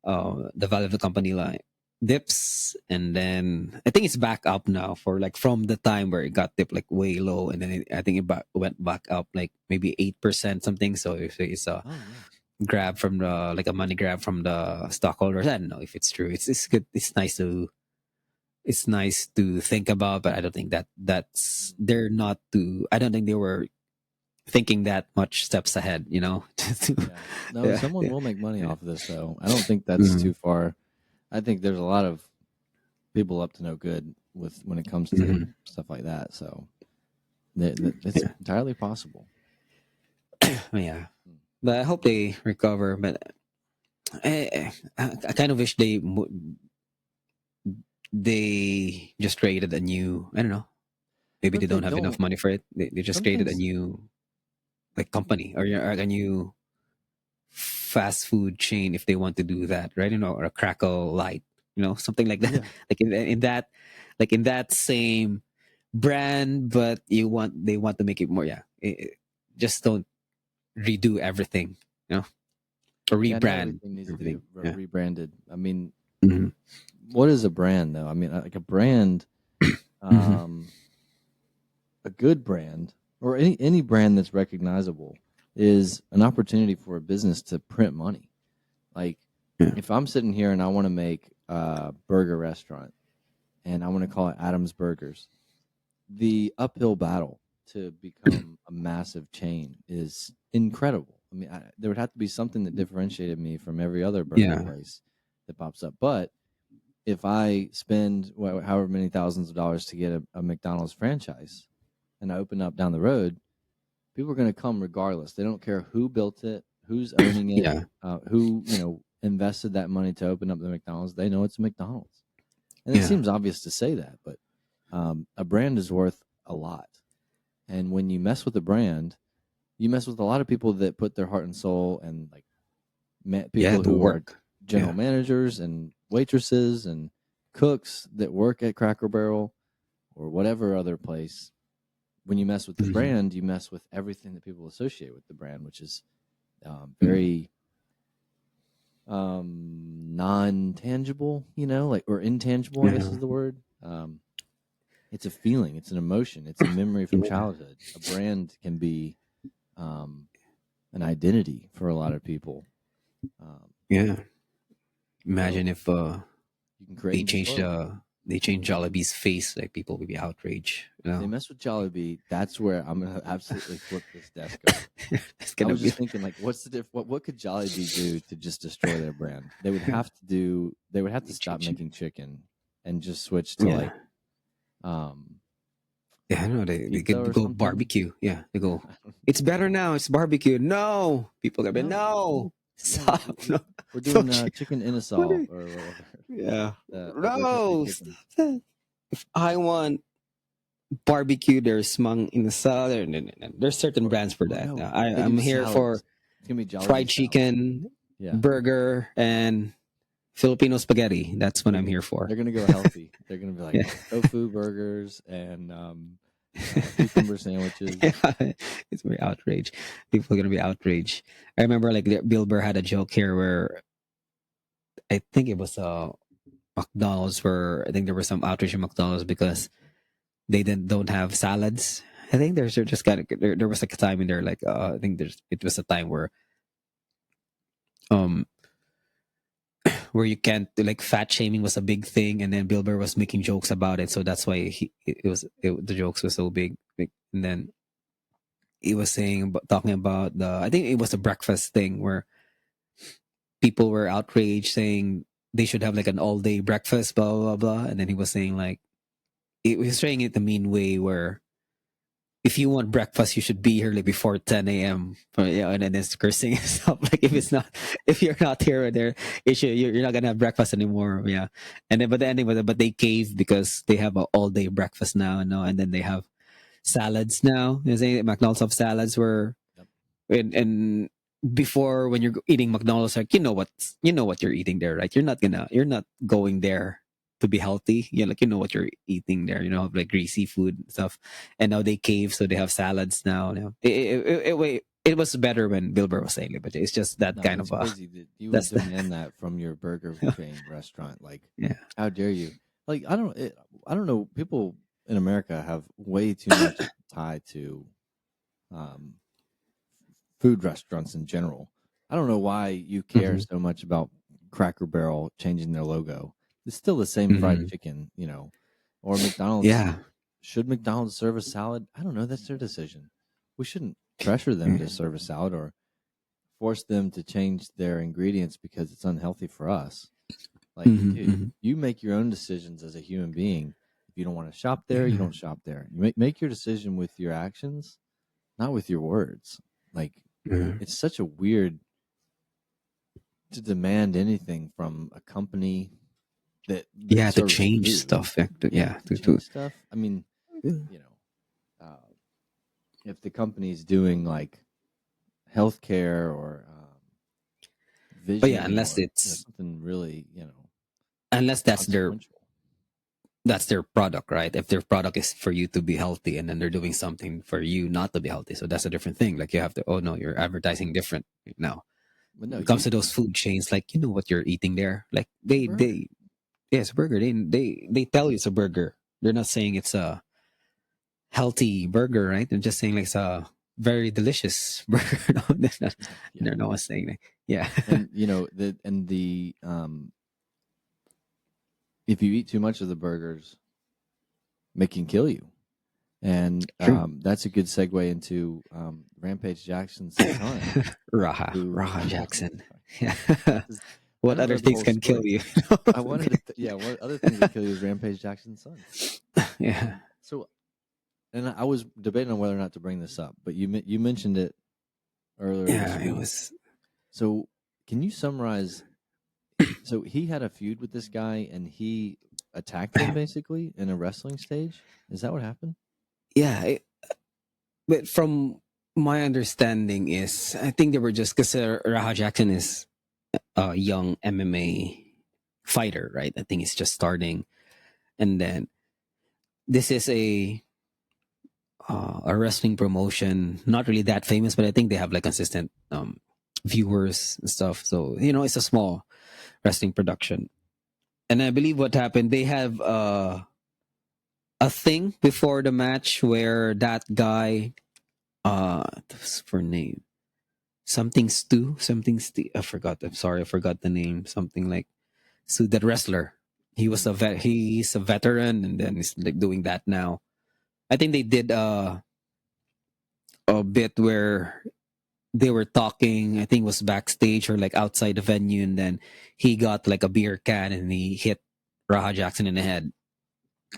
the value of the company like dips, and then I think it's back up now for like from the time where it got dipped like way low, and then I think went back up like maybe 8% something. So if it's a Oh yeah, grab from the like a money grab from the stockholders, I don't know if it's true. It's good. It's nice to think about, but I don't think that's they're not too. I don't think they were thinking that much steps ahead. yeah. No, Yeah, someone yeah, will make money yeah. off of this though. I don't think that's Mhm, too far. I think there's a lot of people up to no good with when it comes to mhm. stuff like that. So it's Yeah, entirely possible. yeah. But I hope they recover. But I kind of wish they just created a new. I don't know. Maybe But they if they don't have enough don't, money for it. They just some created a things, new like company or a new fast food chain if they want to do that, right? Or a Crackle Light, something like that. yeah. Like in that same brand, but they want to make it more. Yeah, just don't redo everything, or Yeah, not rebrand everything needs to be everything. Yeah. rebranded. I mean, Hmm. what is a brand though? I mean, like a brand, Hmm. um, a good brand or any brand that's recognizable is an opportunity for a business to print money. Like Yeah. if I'm sitting here and I want to make a burger restaurant and I want to call it Adam's Burgers, the uphill battle to become a massive chain is incredible. I mean, there would have to be something that differentiated me from every other burger Yeah. place that pops up. But if I spend however many thousands of dollars to get a McDonald's franchise and I open up down the road, people are going to come regardless. They don't care who built it, who's owning it, Yeah. who invested that money to open up the McDonald's. They know it's a McDonald's, and it Yeah. seems obvious to say that, but a brand is worth a lot. And when you mess with a brand, you mess with a lot of people that put their heart and soul and like Yeah. people The who are work. general Yeah. managers and waitresses and cooks that work at Cracker Barrel or whatever other place. When you mess with the Hmm. brand, you mess with everything that people associate with the brand, which is very non-tangible, like or intangible, I guess Yeah. is the word. It's a feeling, it's an emotion, it's a memory from Yeah. childhood. A brand can be um, an identity for a lot of people. Um, Yeah. Imagine so if you can create they and changed destroy. Jollibee's face, like people would be outraged. If they mess with Jollibee, that's where I'm gonna absolutely flip this desk over. It's I gonna was be just thinking, like, what's the what could Jollibee do to just destroy their brand? They would have to stop change. making chicken and just switch to Yeah. like um Yeah, I know they pizza could or go something. barbecue. Yeah, they go. It's better now. It's barbecue. No, people gonna be No, no. no, Stop. No, we're doing don't you? chicken in a What saw are, or whatever. yeah. The rotisserie No, chicken. stop that. If I want barbecue, there's Mang Inasal. There's certain brands for Oh that. no, they I'm do here for salads. It's gonna be fried Jollibee salad. chicken, Yeah, burger, and Filipino spaghetti. That's what they're I'm gonna here for. they're gonna go healthy. They're gonna be like Yeah. tofu burgers and cucumber sandwiches. Yeah, it's very outraged. People are gonna be outraged. I remember like Bill Burr had a joke here where I think it was McDonald's where I think there was some outrage in McDonald's because they don't have salads. I think there's just kind of there was like a time in there like I think it was a time um where you can't like fat shaming was a big thing and then Bill Burr was making jokes about it, so that's why the jokes were so big. And then he was talking about the I think it was a breakfast thing where people were outraged saying they should have like an all day breakfast, blah blah blah. And then he was saying like he was saying it the mean way where if you want breakfast, you should be here like before 10 a.m. Yeah, and then it's cursing and stuff. Like if you're not here or there, you're not gonna have breakfast anymore. Yeah, and then but then anyway, but they cave because they have an all day breakfast now, and then they have salads now. You say McDonald's have salads where Yep. and before when you're eating McDonald's, like you know what you're eating there, right? You're not going there to be healthy. Like you know what you're eating there. Like greasy food and stuff. And now they cave, so they have salads now. It was better when Bill Burr was saying it, but it's just that No, kind it's of crazy that you would that's the demand that from your burger chain restaurant. Like, yeah. how dare you? Like, I don't know. People in America have way too much tied to um, food restaurants in general. I don't know why you care Hmm. so much about Cracker Barrel changing their logo. It's still the same fried Hmm. chicken, or McDonald's. Yeah. Should McDonald's serve a salad? I don't know. That's their decision. We shouldn't pressure them to serve a salad or force them to change their ingredients because it's unhealthy for us. Like, Hmm. dude, Hmm. you make your own decisions as a human being. If you don't want to shop there, you Yeah. don't shop there. You make your decision with your actions, not with your words. Like, Yeah. it's such a weird to demand anything from a company that Yeah, to serves change food. stuff. Yeah, To change stuff. I mean, you know, if the company's doing like healthcare or but yeah, vision unless or it's something really unless consequential. that's their product, right? If their product is for you to be healthy, and then they're doing something for you not to be healthy, so that's a different thing. Like you have to, oh no, you're advertising different now. But no, When it comes to those food chains, like you know what you're eating there, like it's a burger. yeah, it's a burger. They tell you it's a burger. They're not saying it's a healthy burger, right? They're just saying like it's a very delicious burger. No, Yeah. they're not saying that. Yeah. And if you eat too much of the burgers, it can kill you. And True. that's a good segue into Rampage Jackson's son. Raha Jackson. Yeah. Is- I What haven't other read the things whole can kill story. you? I wanted to, what other things would kill you is Rampage Jackson's son. Yeah. And I was debating on whether or not to bring this up, but you mentioned it earlier this Yeah, it week. was. So can you summarize? So he had a feud with this guy, and he attacked him basically in a wrestling stage. Is that what happened? Yeah, but from my understanding is, I think they were just because Raha Jackson is a young MMA fighter, right? I think he's just starting, and then this is a wrestling promotion, not really that famous, but I think they have like consistent viewers and stuff. So it's a small wrestling production, and I believe what happened, they have a thing before the match where that guy, what's for name? Something Stu. I forgot. I'm sorry, I forgot the name. Something like Stu, that wrestler. He's a veteran, and then he's like doing that now. I think they did a bit where they were talking. I think it was backstage or like outside the venue, and then he got like a beer can and he hit Raha Jackson in the head,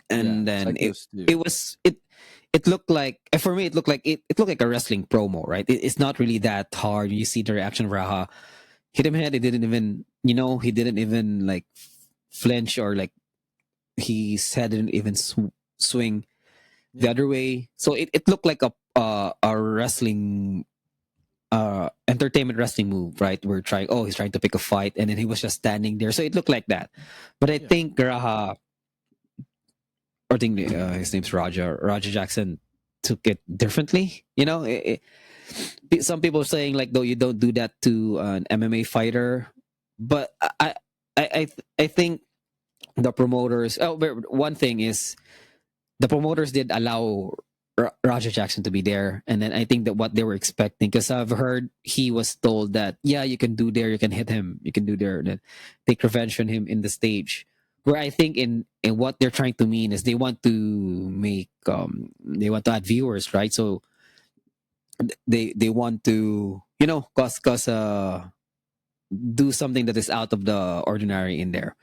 and then Psycho Stu. it looked like, for me, it looked like it looked like a wrestling promo, right? It's not really that hard. You see the reaction of Raha, hit him head. He didn't even he didn't even like flinch, or like his head didn't even swing the other way. So it looked like a wrestling entertainment wrestling move, right? He's trying to pick a fight, and then he was just standing there. So it looked like that. But I think Raha, or I think his name's Raja Jackson, took it differently. Some people are saying like, though, you don't do that to an MMA fighter, but I think the promoters. Oh, but one thing is, the promoters did allow Raja Jackson to be there, and then I think that what they were expecting, because I've heard he was told that, yeah, you can do there, you can hit him, you can do there, and then take revenge on him in the stage. Where I think in what they're trying to mean is they want to make they want to add viewers, right? So they want to cause do something that is out of the ordinary in there.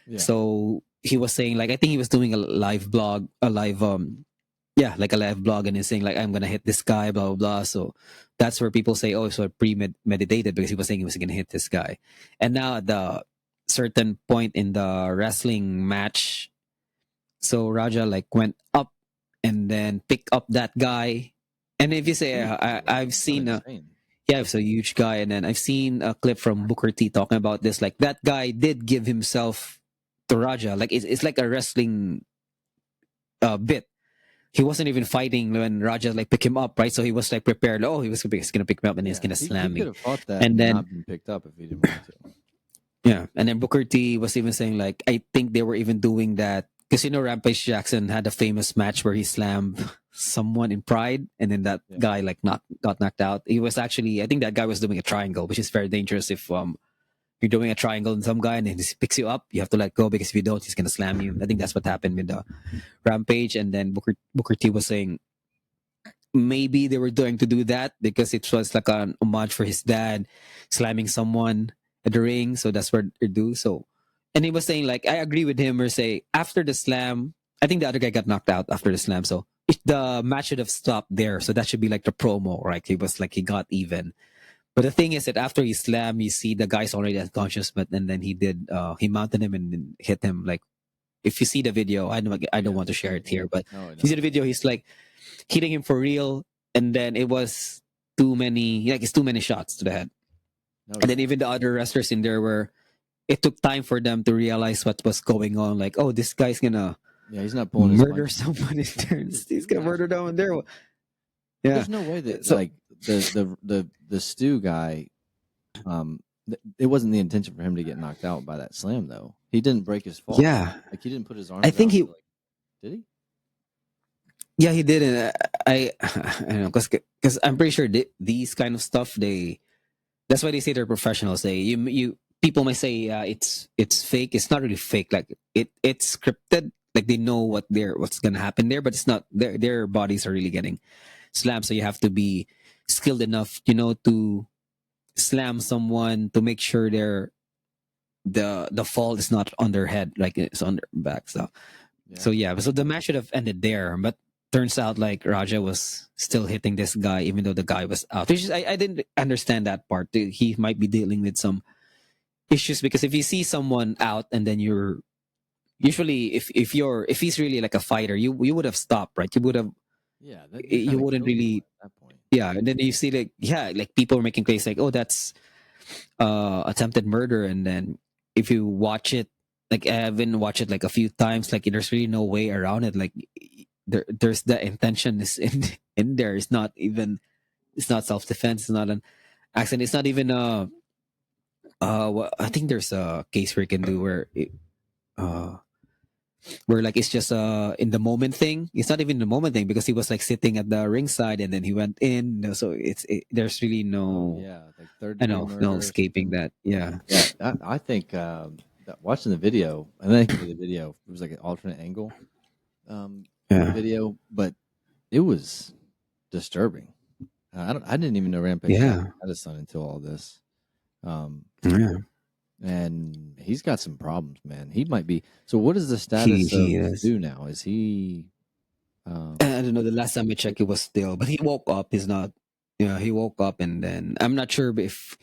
Yeah. So he was saying, like, I think he was doing a live blog, like a live blog, and he's saying like, I'm gonna hit this guy, blah blah blah. So that's where people say, oh, so premeditated, because he was saying he was gonna hit this guy. And now at the certain point in the wrestling match, so Raja like went up and then picked up that guy. And if you say, I've seen it's a huge guy, and then I've seen a clip from Booker T talking about this. Like, that guy did give himself to Raja. Like, it's like a wrestling bit. He wasn't even fighting when Raja like pick him up, right? So he was like prepared. Oh, he's gonna pick me up, and he's gonna slam me. He could have fought that and then not been picked up if he didn't want to. Yeah, and then Booker T was even saying like, I think they were even doing that because Rampage Jackson had a famous match where he slammed someone in Pride, and then that guy like got knocked out. He was actually, I think that guy was doing a triangle, which is very dangerous. If you're doing a triangle and some guy and then he picks you up, you have to let go, because if you don't, he's gonna slam you. I think that's what happened with the Rampage. And then Booker T was saying maybe they were doing to do that because it was like an homage for his dad slamming someone at the ring, so that's what they do. So, and he was saying like, I agree with him, or say after the slam, I think the other guy got knocked out after the slam, so the match should have stopped there. So that should be like the promo, right? He was like, he got even. But the thing is that after he slammed, you see the guy's already unconscious, but and then he mounted him and then hit him. Like if you see the video, I don't want to share it here, but No, if you see the video, he's like hitting him for real, and then it was too many, like it's too many shots to the head. no, And then even the other wrestlers in there were, it took time for them to realize what was going on. Like, oh, this guy's gonna yeah, he's not pulling his murder punches. someone in there. He's gonna murder them in there. Yeah, There's no way that So- like the Stu guy, it wasn't the intention for him to get knocked out by that slam though. He didn't break his fall. yeah, Like he didn't put his arms. I think out, he- like, did he? yeah, he did it. I don't know because I'm pretty sure these kind of stuff that's why they say they're professionals. You people might say it's fake. It's not really fake. Like it's scripted. Like they know what's gonna happen there, but it's not. Their bodies are really getting slammed. So you have to be skilled enough, to slam someone to make sure the fall is not on their head, like it's on their back. So so the match should have ended there, but turns out like Raja was still hitting this guy even though the guy was out. Which is, I didn't understand that part. He might be dealing with some issues because if you see someone out and then you're usually if he's really like a fighter, you would have stopped, right? You would have Yeah, you wouldn't really at that point. yeah, and then you see like people are making claims like, oh, that's attempted murder, and then if you watch it, like I haven't watched it like a few times, like there's really no way around it. Like there's the intention is in there. It's not self-defense. It's not an accident. It's not even I think there's a case where you can do where like it's just in the moment thing. It's not even the moment thing because he was like sitting at the ringside and then he went in. So there's really no Yeah, like third. I know degree no murder or escaping something. that. Yeah. Yeah, I think that watching the video, and then the video, it was like an alternate angle Yeah. video, but it was disturbing. I didn't even know Rampage Yeah. Jackson had a son until all this. Yeah. And he's got some problems, man. He might be. So, what is the status He of is. Stu now? Is he? I don't know. The last time I checked, it was still, but he woke up. He's not. Yeah, he woke up, and then I'm not sure if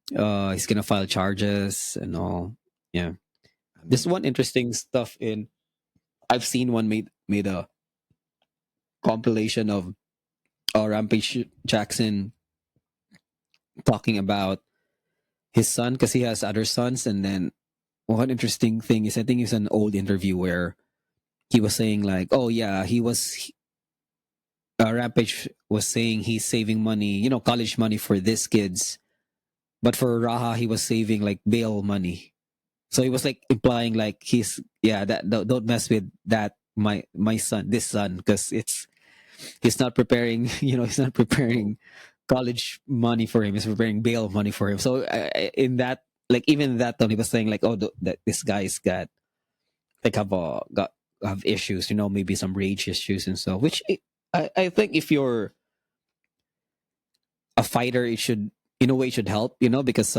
he's gonna file charges and all. Yeah, this one interesting stuff in. I've seen one made a compilation of Rampage Jackson talking about his son because he has other sons, and then one interesting thing is I think it's an old interview where he was saying like, oh yeah, Rampage was saying he's saving money, college money for these kids, but for Raha he was saving like bail money. So he was like implying like don't mess with that my son, this son, because he's not preparing, he's not preparing college money for him. He's preparing bail money for him. So in that, like even that tone, he was saying like, oh, that this guy's got like have issues, maybe some rage issues and so. Which I think if you're a fighter, it should in a way it should help, because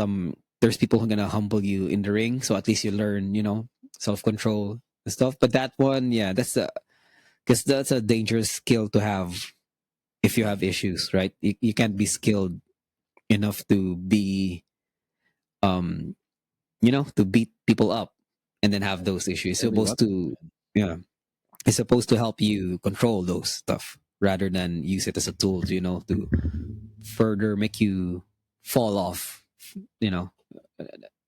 there's people who are gonna humble you in the ring, so at least you learn, self control and stuff. But that one, yeah, because that's a dangerous skill to have if you have issues, right? You can't be skilled enough to be to beat people up and then have those issues. It's supposed to it's supposed to help you control those stuff rather than use it as a tool to further make you fall off,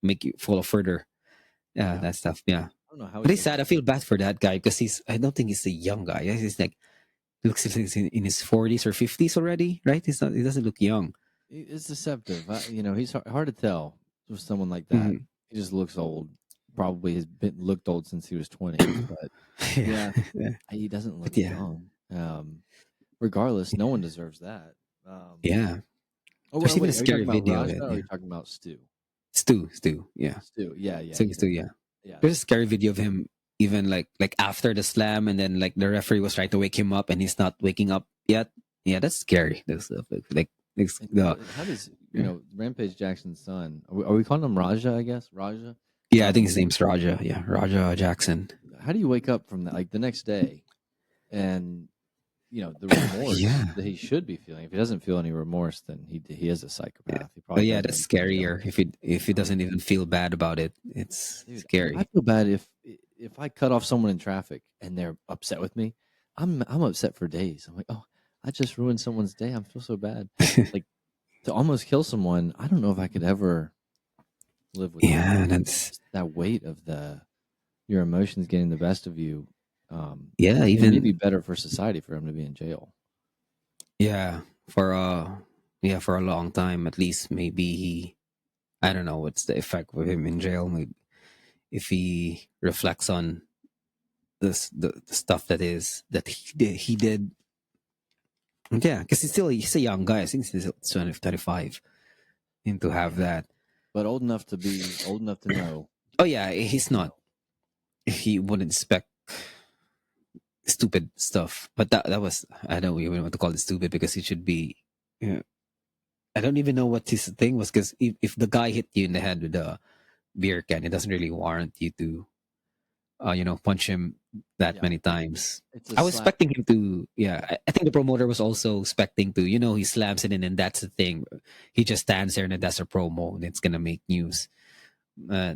make you fall off further. Yeah, that stuff. Yeah. I don't know how. But it's sad. I feel bad for that guy because I don't think he's a young guy. He's like looks like he's in his 40s or 50s already, right? He doesn't look young. It's deceptive. He's hard to tell with someone like that. Mhm. He just looks old. Probably has looked old since he was 20. But yeah, he doesn't look young. Regardless, no one deserves that. Yeah. Oh, There's even a are you scary talking about video of Raja it, or are you yeah. talking about Stu? Stu, yeah. Stu, yeah. Stu, yeah. Yeah. There's a scary video of him even like after the slam and then like the referee was trying to wake him up and he's not waking up yet. Yeah, that's scary. That's stuff How does Rampage Jackson's son? Are we calling him Raja? I guess Raja. Yeah, I think his name's Raja. Yeah, Raja Jackson. How do you wake up from that, like the next day, and the remorse Yeah. that he should be feeling. If he doesn't feel any remorse, then he is a Yeah. psychopath. He But probably yeah, does that's need to go to jail. scarier if he Um, doesn't even feel bad about it. It's Dude, I scary. feel bad if I cut off someone in traffic and they're upset with me. I'm upset for days. I'm like, oh, I just ruined someone's day. I feel so bad. Like to almost kill someone. I don't know if I could ever live with that. Yeah, that's That weight of your emotions getting the best of you. yeah, It may be even better for society for him to be in jail. yeah, for for a long time at least. Maybe I don't know what's the effect of him in jail. Maybe if he reflects on the stuff that he did. Yeah, because he's a young guy. I think he's 25 and to have Yeah, that. but old enough to know. Oh yeah, he's You not. know, He wouldn't expect stupid stuff. But that was, I don't even want to call it stupid because it should be. Yeah, I don't even know what his thing was because if the guy hit you in the head with a beer can, it doesn't really warrant you to punch him that yeah, many times. it's a I was slap. expecting him to, yeah. I think the promoter was also expecting to, he slams it in, and that's the thing. He just stands there and that's a promo, and it's gonna make news. Uh,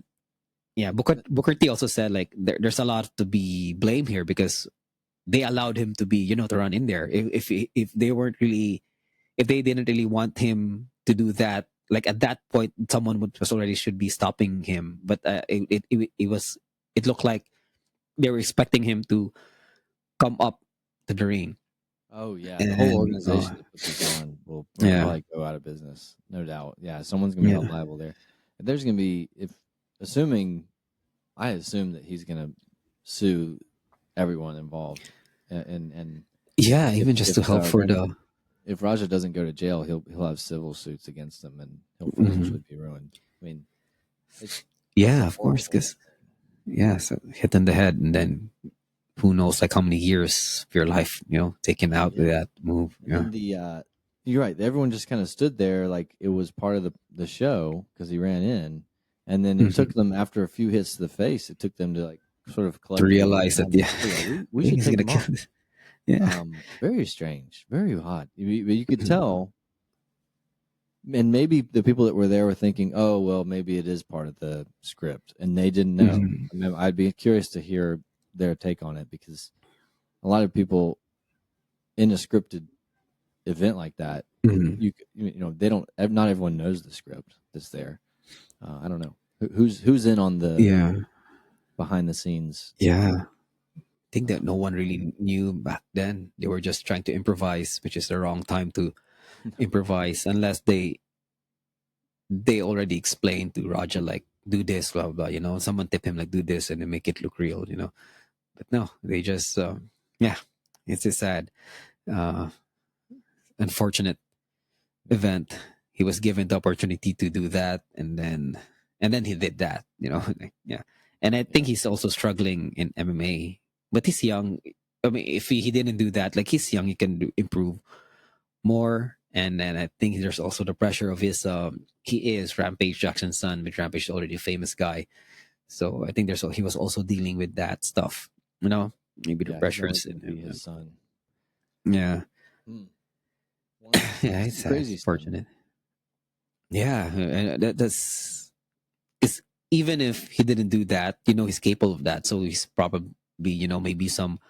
yeah, Booker T also said like there's a lot to be blamed here because they allowed him to be, to run in there. If they weren't really, if they didn't really want him to do that, like at that point, someone was already should be stopping him. But it looked like they were expecting him to come up to the ring. Oh yeah, the whole And organization that put this on will yeah, probably go out of business, no doubt. Yeah, someone's gonna be held yeah, liable there. There's gonna be if assuming I assume that he's gonna sue everyone involved, and yeah. Even just to help for the. if Raja doesn't go to jail, he'll have civil suits against him, and he'll Mhm. financially be ruined. I mean, it's a Yeah, of course, horrible. because yeah, so hit in the head, and then who knows, like how many years of your life, taken out with Yeah, that move. and Yeah. then you're right. Everyone just kind of stood there like it was part of the show because he ran in, and then it Hmm. took them after a few hits to the face. It took them to like sort of To collectively realize that, decide, yeah, oh yeah, I we think should he's take gonna him kill off. this. Yeah. Very strange, very odd. You could Mhm. tell, and maybe the people that were there were thinking, "Oh, well, maybe it is part of the script," and they didn't know. Mhm. I mean, I'd be curious to hear their take on it because a lot of people in a scripted event like that, Mhm. they don't. Not everyone knows the script that's there. I don't know who's in on the Yeah. behind the scenes. Yeah. I think that no Um, one really knew back then. They were just trying to improvise, which is the wrong time to improvise unless they already explained to Roger like do this, blah blah. Someone tip him like do this and then make it look real. But no, they just yeah. It's a sad, uh, unfortunate event. He was given the opportunity to do that, and then he did that. like, yeah. And I think yeah, he's also struggling in MMA, but he's young. I mean, if he didn't do that, like he's young, he can improve more. And then I think there's also the pressure of his. He is Rampage Jackson's son, but Rampage is already a famous guy. So I think he was also dealing with that stuff. Maybe the yeah, he's only pressures going in to be him. his son. Yeah, Hmm. Well, yeah, that's it's some sad, crazy it's stuff. fortunate. Yeah, and that's is even if he didn't do that, he's capable of that. So he's probably, maybe some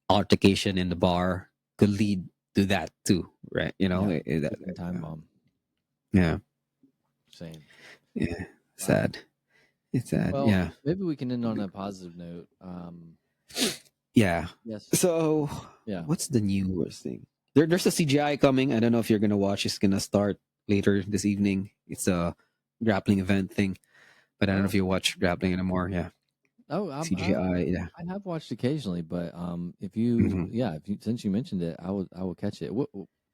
altercation in the bar could lead to that too, right? Yeah, ticking time bomb. Yeah, Same. yeah, Wow. sad. It's sad. Well, Yeah, maybe we can end on a positive note. yeah. Yes. So Yeah. what's the newest thing? There's a CGI coming. I don't know if you're gonna watch. It's gonna start later this evening. It's a grappling event thing, but I don't know if Oh. you watch grappling anymore. Yeah, Oh, CGI. Yeah. I have watched occasionally, but Hmm. if you since you mentioned it, I will catch it.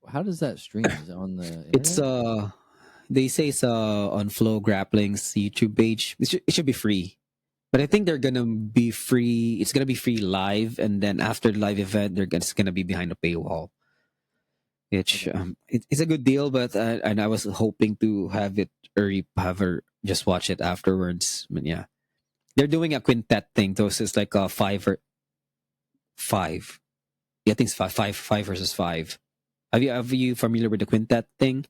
How does that stream? Is it on the It's internet? they say it's on Flow Grappling's YouTube page. It should be free. But I think they're gonna be free. It's gonna be free live, and then after the live event, it's gonna be behind a paywall. Which Okay. it's a good deal, but and I was hoping to have it or have her just watch it afterwards. But yeah, they're doing a quintet thing. So it's like a five. Yeah, I think it's five versus five. Have you familiar with the quintet thing?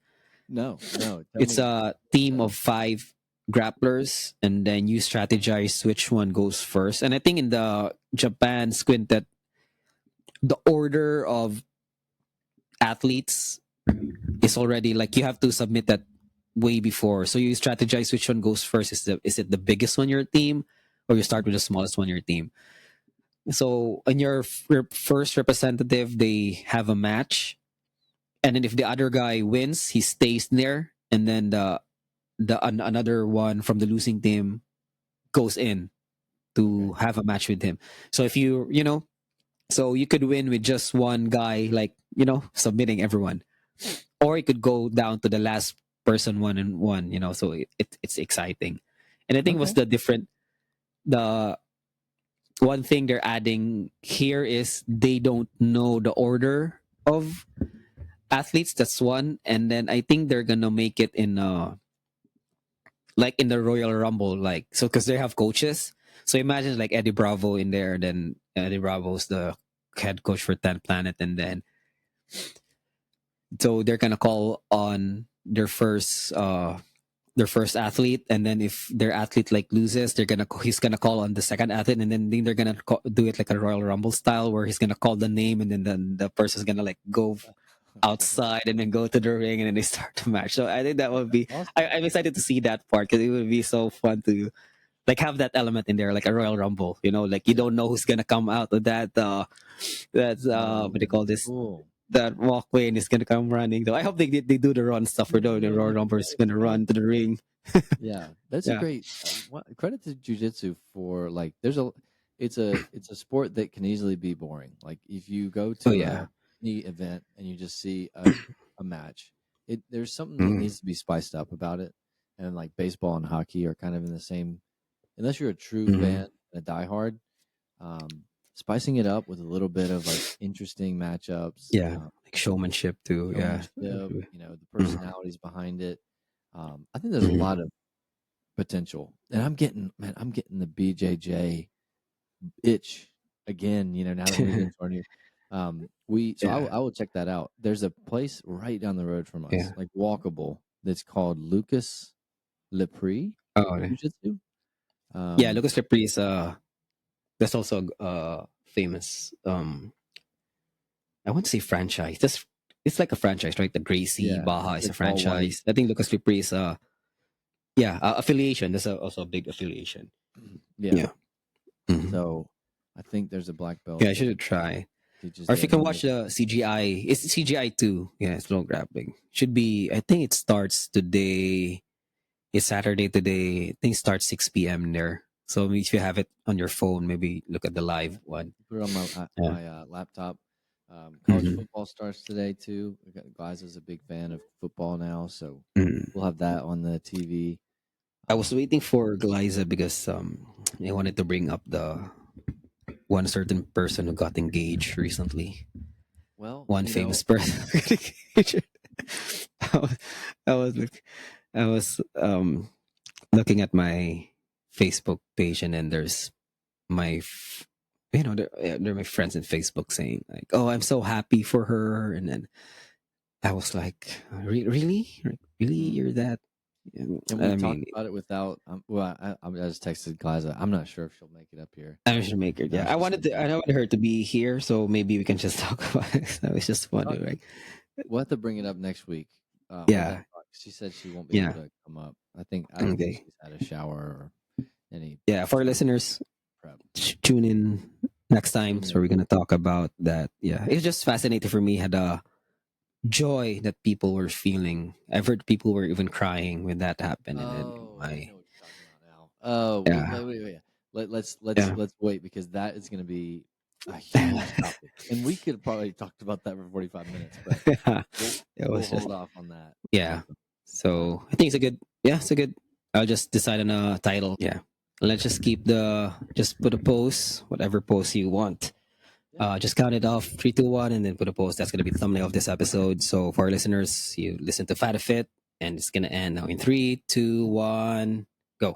No. Tell It's me. a team of five grapplers, and then you strategize which one goes first. And I think in the Japan's quintet, the order of athletes is already like you have to submit that way before. So you strategize which one goes first. Is it the biggest one in your team, or you start with the smallest one in your team? So in your first representative, they have a match, and then if the other guy wins, he stays there, and then another one from the losing team goes in to have a match with him. So if so you could win with just one guy, like submitting everyone, or it could go down to the last person one and one. So it's exciting, and I think Okay. what's the one thing they're adding here is they don't know the order of athletes. That's one, and then I think they're gonna make it in like in the Royal Rumble, like so because they have coaches. So imagine like Eddie Bravo in there, then Eddie Bravo's the head coach for 10th Planet, and then so they're gonna call on their first athlete, and then if their athlete like loses, he's gonna call on the second athlete, and then they're gonna do it like a Royal Rumble style where he's gonna call the name, and then the person's gonna like go outside and then go to the ring, and then they start the match. So I think that would be Awesome. I'm excited to see that part because it would be so fun to like have that element in there, like a Royal Rumble. Like you don't know who's gonna come out of that's what do you call this? Cool. That walkway, and it's gonna come running. So I hope they do the run stuff. Where the Royal Rumble is gonna run to the ring. Yeah, that's a Yeah. great credit to jujitsu for like. It's a sport that can easily be boring. Like if you go Oh to yeah. any event and you just see a match, there's something that Mm. needs to be spiced up about it. And like baseball and hockey are kind of in the same. Unless you're a true Mhm. fan, a diehard, spicing it up with a little bit of like interesting matchups. Yeah. Like showmanship too. Yeah. Showmanship, the Mhm. personalities behind it. I think there's a Mhm. lot of potential, and I'm getting the BJJ itch again. Now that we're getting to our new, Yeah. I will check that out. There's a place right down the road from us, Yeah. like walkable, that's called Lucas Lepre Oh yeah. Jiu-Jitsu. Yeah, Lucas Lepre is that's also famous I want to say franchise. It's like a franchise, right? The Gracie Yeah, Baja it's is a like all white. franchise. I think Lucas Lepre is affiliation. That's also a big affiliation. Yeah. Yeah. Mhm. So I think there's a black belt Yeah, I that should try. teaches Or if there. you can And watch the CGI, it's CGI too. Yeah, it's slow grappling. Should be. I think it starts today. It's Saturday today. I think it starts 6 p.m. there. So if you have it on your phone, maybe look at the live one. put it on Yeah. my laptop. College Mhm. football starts today too. Guys is a big fan of football now, so Mhm. we'll have that on the TV. I was waiting for Glyza because I wanted to bring up the one certain person who got engaged recently. Well, One famous person. I was, I was look, I was looking at my Facebook page, and then there's my they're my friends in Facebook saying like, "Oh, I'm so happy for her," and then I was like, "Really, really, you're that?" can we I talk mean, about it without? Well, I just texted Gliza. I'm not sure if she'll make it up here. I should make it. Yeah, She said I wanted her to be here, so maybe we can just talk about it. I was just wondering. we'll have to bring it up next week. We'll Yeah, have, she said she won't be able yeah. to come up. I don't think Okay. she's had a shower or any Yeah, for our listeners, prep. tune in next time. Tune So in. we're gonna talk about that. Yeah, it's just fascinating for me. Had a joy that people were feeling. I've heard people were even crying when that happened, and then Oh, I my know what you're talking about now. Oh, yeah, wait. Let's yeah, let's wait because that is going to be a huge topic, and we could have probably talked about that for 45 minutes, but yeah. we'll, It we'll was just hold off on that. yeah. Uh, So I think it's a good. Yeah, it's a good. I'll just decide on a title. Yeah, let's just just put a post, whatever post you want. Just count it off 3, 2, 1, and then put a post. That's gonna be the thumbnail of this episode. So for our listeners, you listen to Fat Fit, and it's gonna end now in 3, 2, 1, go.